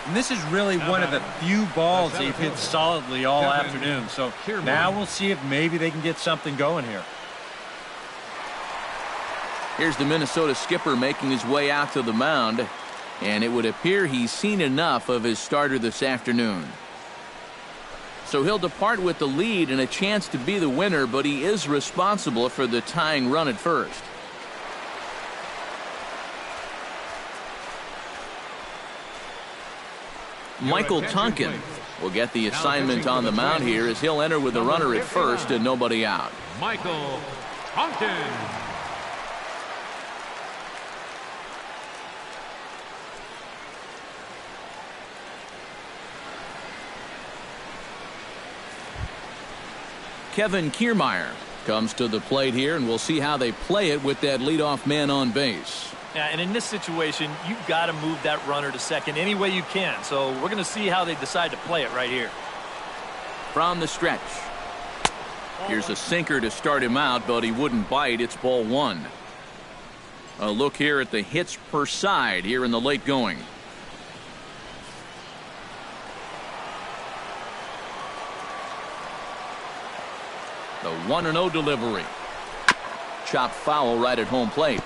And this is really one of the few balls they've hit solidly all afternoon. So now we'll see if maybe they can get something going here. Here's the Minnesota skipper making his way out to the mound. And it would appear he's seen enough of his starter this afternoon. So he'll depart with the lead and a chance to be the winner, but he is responsible for the tying run at first. Michael Tonkin will get the assignment on the mound here as he'll enter with a runner at first and nobody out. Michael Tonkin. Kevin Kiermaier comes to the plate here, and we'll see how they play it with that leadoff man on base. Yeah, and in this situation, you've got to move that runner to second any way you can. So we're going to see how they decide to play it right here. from the stretch. Here's a sinker to start him out, but he wouldn't bite. It's ball one. A look here at the hits per side here in the late going. The 1-0 delivery. Chopped foul right at home plate.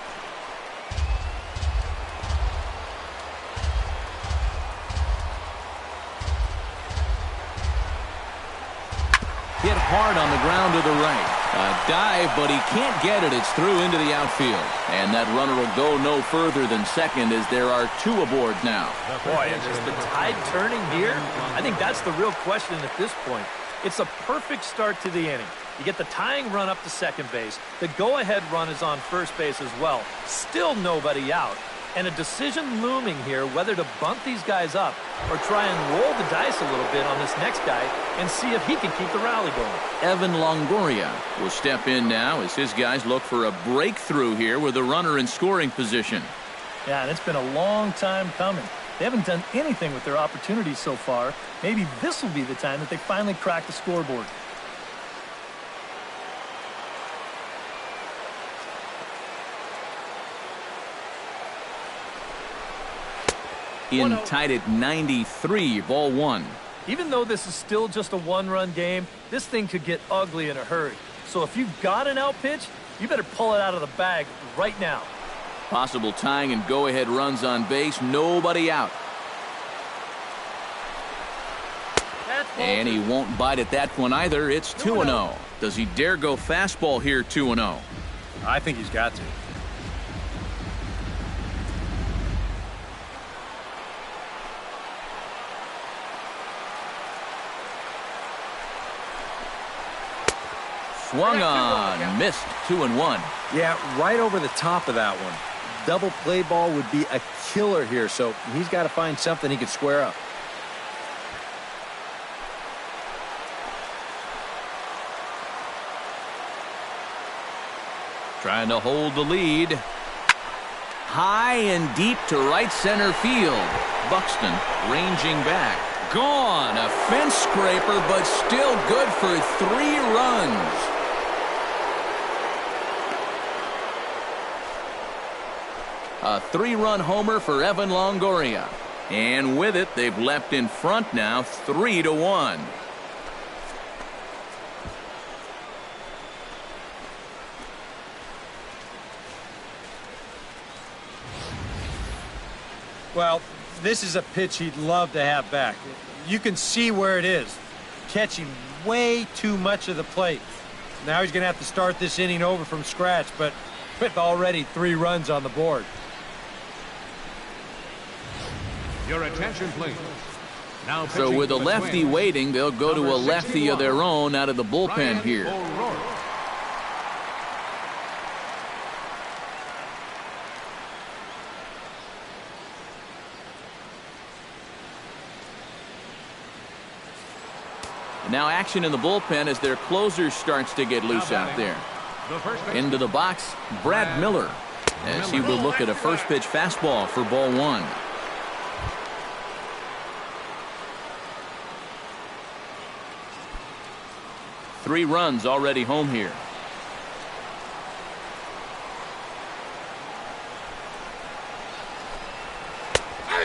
Hit hard on the ground to the right. A dive, but he can't get it. It's through into the outfield. And that runner will go no further than second as there are two aboard now. Boy, is the tide turning here? I think that's the real question at this point. It's a perfect start to the inning. You get the tying run up to second base. The go-ahead run is on first base as well. Still nobody out. And a decision looming here whether to bunt these guys up or try and roll the dice a little bit on this next guy and see if he can keep the rally going. Evan Longoria will step in now as his guys look for a breakthrough here with a runner in scoring position. Yeah, and it's been a long time coming. They haven't done anything with their opportunities so far. Maybe this will be the time that they finally crack the scoreboard. In tied at 93, ball one. Even though this is still just a one-run game, this thing could get ugly in a hurry. So if you've got an out pitch, you better pull it out of the bag right now. Possible tying and go-ahead runs on base. Nobody out. And he won't bite at that one either. It's 2-0. Does he dare go fastball here 2-0? I think he's got to. Swung on, missed. 2-1. Yeah, right over the top of that one. Double play ball would be a killer here, so he's got to find something he can square up. Trying to hold the lead. High and deep to right center field. Buxton ranging back. Gone. A fence scraper, but still good for 3 runs. A 3-run homer for Evan Longoria. And with it, they've leapt in front now, 3-1. Well, this is a pitch he'd love to have back. You can see where it is. Catching way too much of the plate. Now he's going to have to start this inning over from scratch, but with already 3 runs on the board. Your attention, please. Now So with a lefty waiting, they'll go to a lefty of their own out of the bullpen here. Now action in the bullpen as their closer starts to get loose out there. Into the box, Brad Miller, as he will look at a first pitch fastball for ball one. Three runs already home here.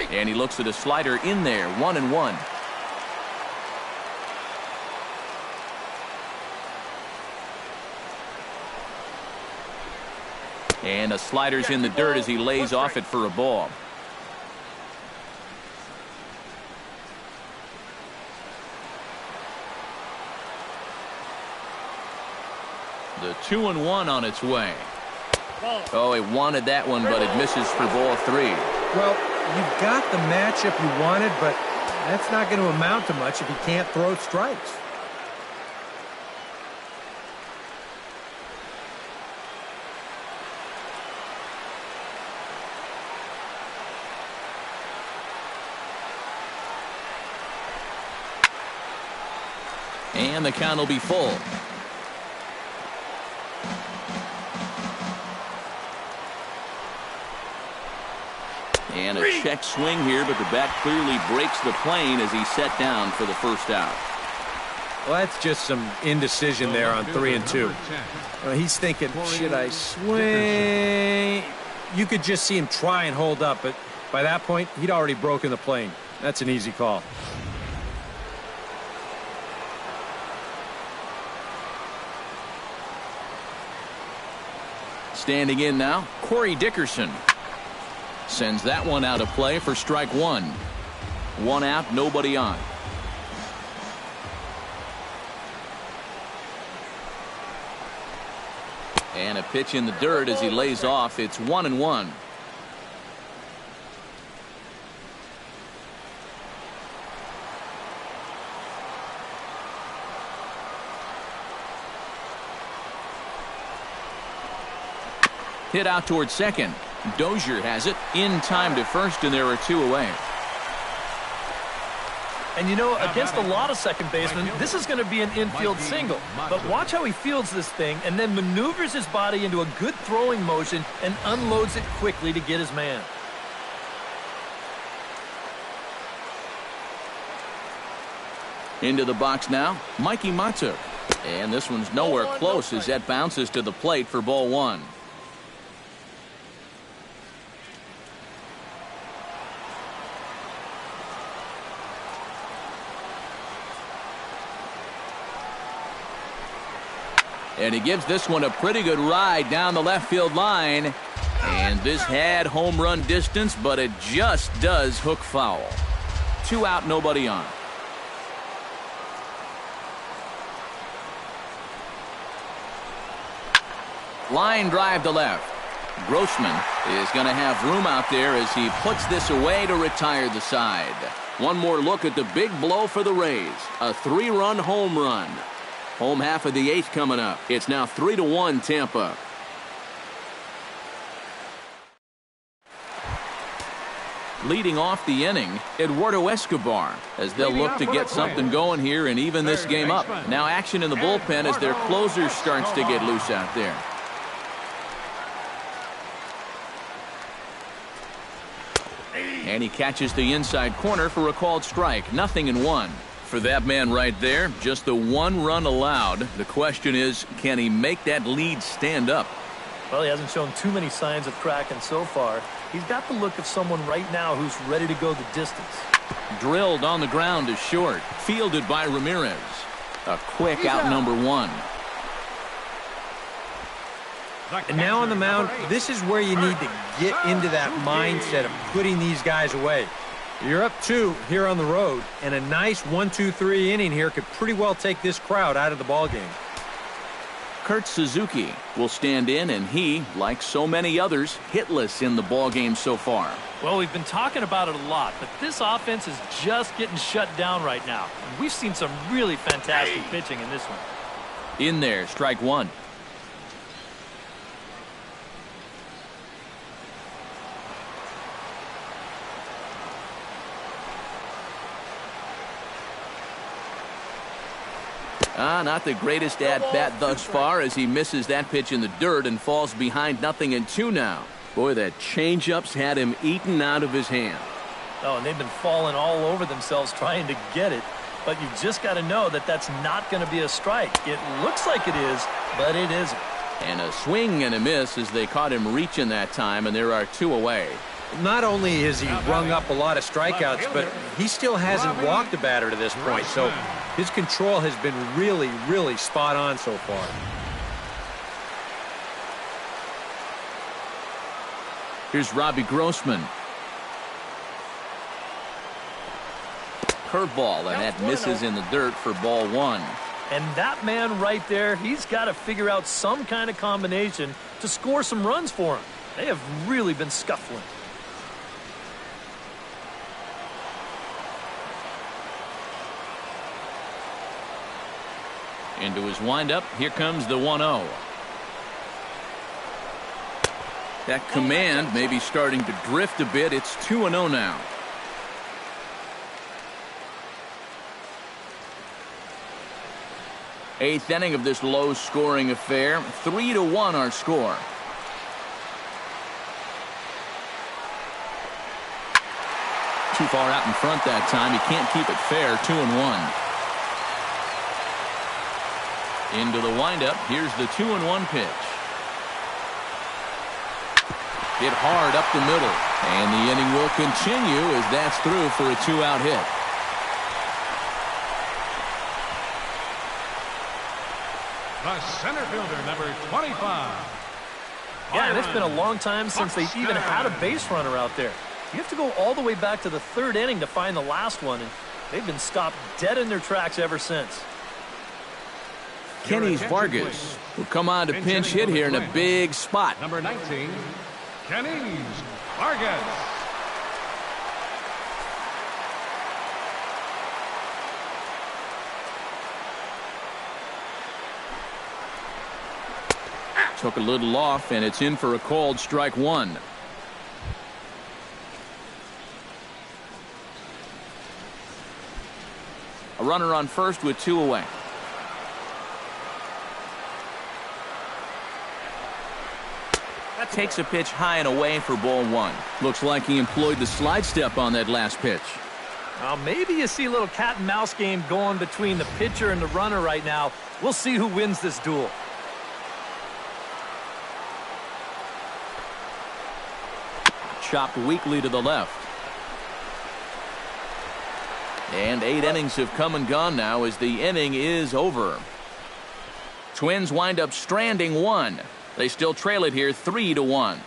And he looks at a slider in there, 1-1. And a slider's in the dirt as he lays off it for a ball. The 2-1 on its way. Oh, it wanted that one, but it misses for ball 3. Well, you've got the matchup you wanted, but that's not going to amount to much if you can't throw strikes. And the count will be full. And a check swing here, but the bat clearly breaks the plane as he's set down for the first out. Well, that's just some indecision there on 3 and 2. He's thinking, should I swing? You could just see him try and hold up, but by that point, he'd already broken the plane. That's an easy call. Standing in now, Corey Dickerson. Sends that one out of play for strike one. 1 out, nobody on. And a pitch in the dirt as he lays off. It's 1-1. Hit out towards second. Dozier has it in time to first, and there are 2 away. And you know, against a lot of second basemen, this is going to be an infield single. But watch how he fields this thing and then maneuvers his body into a good throwing motion and unloads it quickly to get his man. Into the box now, Mikey Matsu. And this one's nowhere close as that bounces to the plate for ball 1. And he gives this one a pretty good ride down the left field line. And this had home run distance, but it just does hook foul. 2 out, nobody on. Line drive to left. Grossman is going to have room out there as he puts this away to retire the side. One more look at the big blow for the Rays. A 3-run home run. Home half of the 8th coming up. It's now 3-1 Tampa. Leading off the inning, Eduardo Escobar, as they'll look to get something going here and even this game up. Now action in the bullpen as their closer starts to get loose out there. And he catches the inside corner for a called strike. 0-1. For that man right there, just the 1 run allowed. The question is, can he make that lead stand up? Well, he hasn't shown too many signs of cracking so far. He's got the look of someone right now who's ready to go the distance. Drilled on the ground is short. Fielded by Ramirez. A quick out number 1. And now on the mound, this is where you need to get into that mindset of putting these guys away. You're up 2 here on the road, and a nice 1-2-3 inning here could pretty well take this crowd out of the ballgame. Kurt Suzuki will stand in, and he, like so many others, hitless in the ballgame so far. Well, we've been talking about it a lot, but this offense is just getting shut down right now. We've seen some really fantastic pitching in this one. In there, strike 1. Not the greatest at-bat thus far as he misses that pitch in the dirt and falls behind 0-2 now. Boy, that changeup's had him eaten out of his hand. Oh, and they've been falling all over themselves trying to get it. But you've just got to know that that's not going to be a strike. It looks like it is, but it isn't. And a swing and a miss as they caught him reaching that time, and there are 2 away. Not only has he rung up a lot of strikeouts, but he still hasn't walked a batter to this point. So his control has been really, really spot on so far. Here's Robbie Grossman. Curveball, and that misses in the dirt for ball 1. And that man right there, he's got to figure out some kind of combination to score some runs for him. They have really been scuffling. Into his windup, here comes the 1-0. That command may be starting to drift a bit. It's 2-0 now. Eighth inning of this low-scoring affair. 3-1 our score. Too far out in front that time. He can't keep it fair. 2-1. Into the windup. Here's the 2-1 pitch. Hit hard up the middle. And the inning will continue as that's through for a 2-out hit. The center fielder, number 25. Yeah, and it's been a long time since they've even had a base runner out there. You have to go all the way back to the 3rd inning to find the last one, and they've been stopped dead in their tracks ever since. Kenny Vargas will come on to pinch hit here in a big spot. Number 19, Kenny Vargas. Took a little off, and it's in for a called strike 1. A runner on first with 2 away. That takes a pitch high and away for ball 1. Looks like he employed the slide step on that last pitch. Well, maybe you see a little cat and mouse game going between the pitcher and the runner right now. We'll see who wins this duel. Chopped weakly to the left. And 8 innings have come and gone now as the inning is over. Twins wind up stranding 1. They still trail it here 3-1.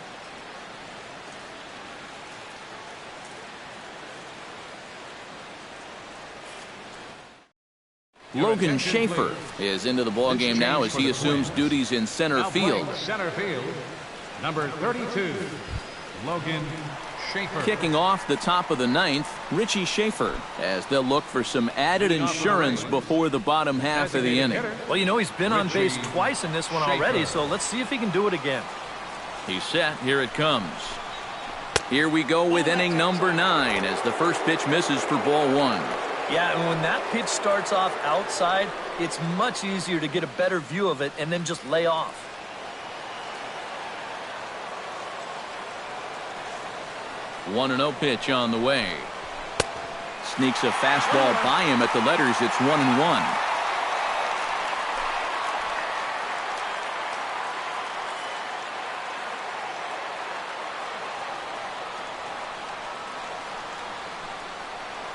Logan Schaefer is into the ballgame now as he assumes duties in center field. Center field, number 32, Logan Schaefer. Kicking off the top of the 9th, Richie Schaefer, as they'll look for some added insurance before the bottom half of the inning. Well, you know, he's been on base twice in this one already, so let's see if he can do it again. He's set. Here it comes. Here we go with inning number 9 as the first pitch misses for ball 1. Yeah, and when that pitch starts off outside, it's much easier to get a better view of it and then just lay off. One 1-0 pitch on the way. Sneaks a fastball by him at the letters. It's 1-1.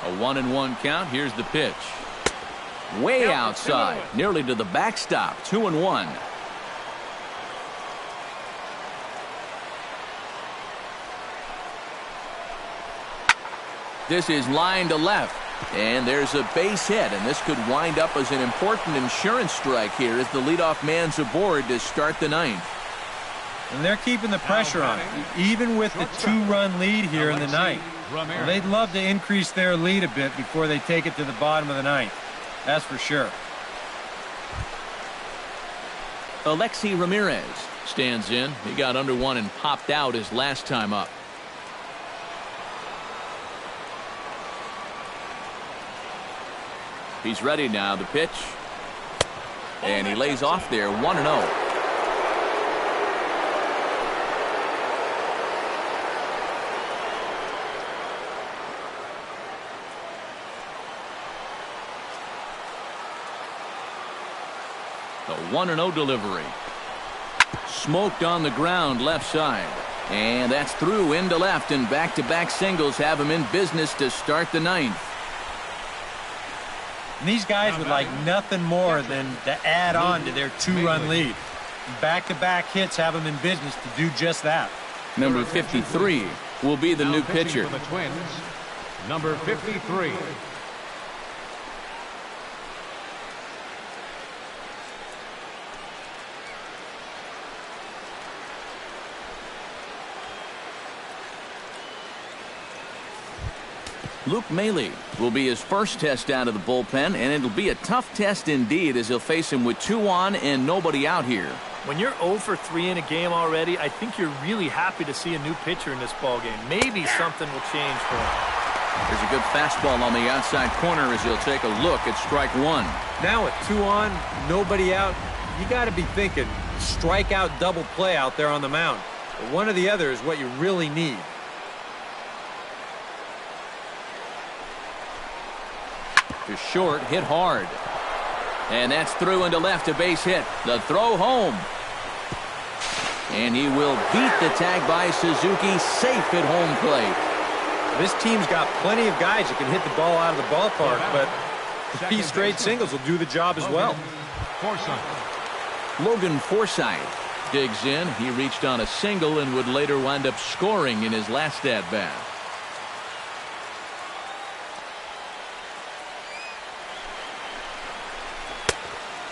A 1-1 count. Here's the pitch. Way outside, nearly to the backstop. 2-1. This is line to left, and there's a base hit, and this could wind up as an important insurance strike here as the leadoff man's aboard to start the 9th. And they're keeping the pressure on, even with the 2-run lead here in the 9th. Well, they'd love to increase their lead a bit before they take it to the bottom of the 9th. That's for sure. Alexi Ramirez stands in. He got under one and popped out his last time up. He's ready now. The pitch. And he lays off there. 1-0. The 1-0 delivery. Smoked on the ground left side. And that's through into left, and back-to-back singles have him in business to start the 9th. And these guys would like nothing more than to add on to their 2-run lead. Back-to-back hits have them in business to do just that. Number 53 will be the new pitcher. For the Twins, number 53. Luke Maile will be his first test out of the bullpen, and it'll be a tough test indeed as he'll face him with 2 on and nobody out here. When you're 0 for 3 in a game already, I think you're really happy to see a new pitcher in this ballgame. Maybe something will change for him. There's a good fastball on the outside corner as he'll take a look at strike 1. Now with 2 on, nobody out, you got to be thinking strikeout double play out there on the mound. But one or the other is what you really need. To short, hit hard. And that's through into left, a base hit. The throw home. And he will beat the tag by Suzuki, safe at home plate. This team's got plenty of guys that can hit the ball out of the ballpark, but 3 straight singles will do the job as well. Logan Forsythe digs in. He reached on a single and would later wind up scoring in his last at-bat.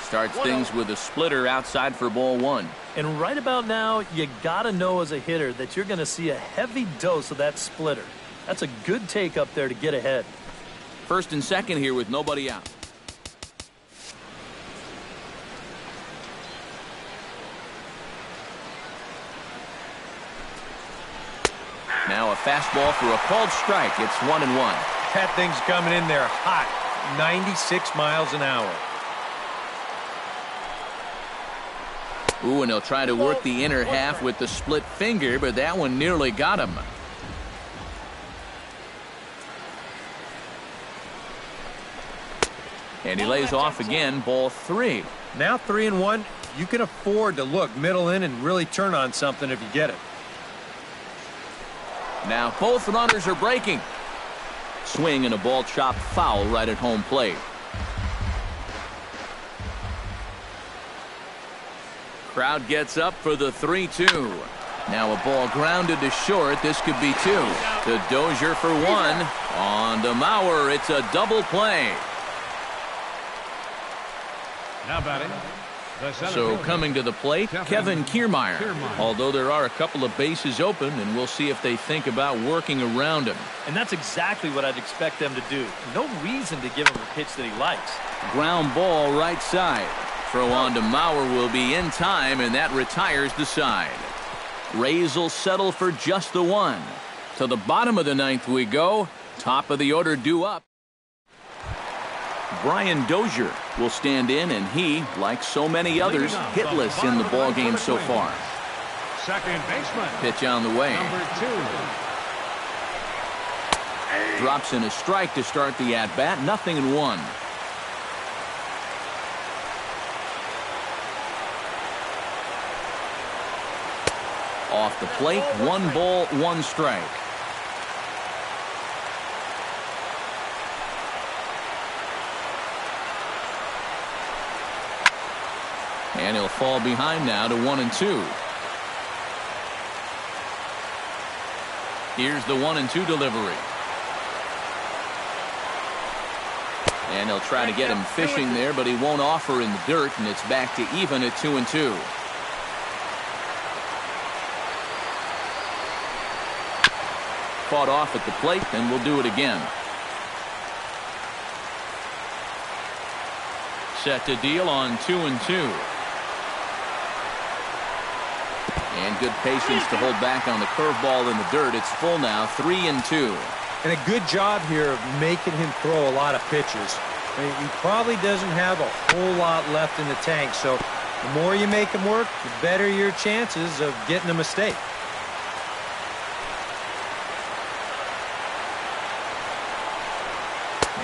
Starts things with a splitter outside for ball 1. And right about now, you got to know as a hitter that you're going to see a heavy dose of that splitter. That's a good take up there to get ahead. First and second here with nobody out. Now a fastball for a called strike. It's 1-1. That thing's coming in there hot. 96 miles an hour. Ooh, and he'll try to work the inner half with the split finger, but that one nearly got him. And he lays off again, ball 3. Now 3-1. You can afford to look middle in and really turn on something if you get it. Now both runners are breaking. Swing and a ball chopped foul right at home plate. Crowd gets up for the 3-2. Now a ball grounded to short. This could be 2. To Dozier for 1. On to Mauer. It's a double play. Now batting. So coming to the plate, Kevin Kiermaier. Although there are a couple of bases open, and we'll see if they think about working around him. And that's exactly what I'd expect them to do. No reason to give him a pitch that he likes. Ground ball right side. Throw on to Mauer will be in time, and that retires the side. Rays will settle for just the 1. To the bottom of the 9th we go. Top of the order due up. Brian Dozier will stand in, and he, like so many others, hitless in the ballgame so far. Second baseman. Pitch on the way. Number 2. Drops in a strike to start the at-bat. 0-1. Off the plate, 1 ball, 1 strike. And he'll fall behind now to 1-2. Here's the 1-2 delivery. And he'll try to get him fishing there, but he won't offer in the dirt, and it's back to even at 2-2. Fought off at the plate, and we'll do it again. Set to deal on 2-2. And good patience to hold back on the curveball in the dirt. It's full now, 3-2. And a good job here of making him throw a lot of pitches. I mean, he probably doesn't have a whole lot left in the tank, so the more you make him work, the better your chances of getting a mistake.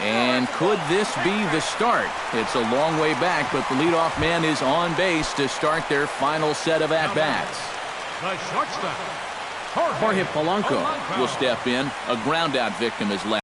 And could this be the start? It's a long way back, but the leadoff man is on base to start their final set of at-bats. The shortstop. Jorge Polanco will step in. A ground-out victim is left.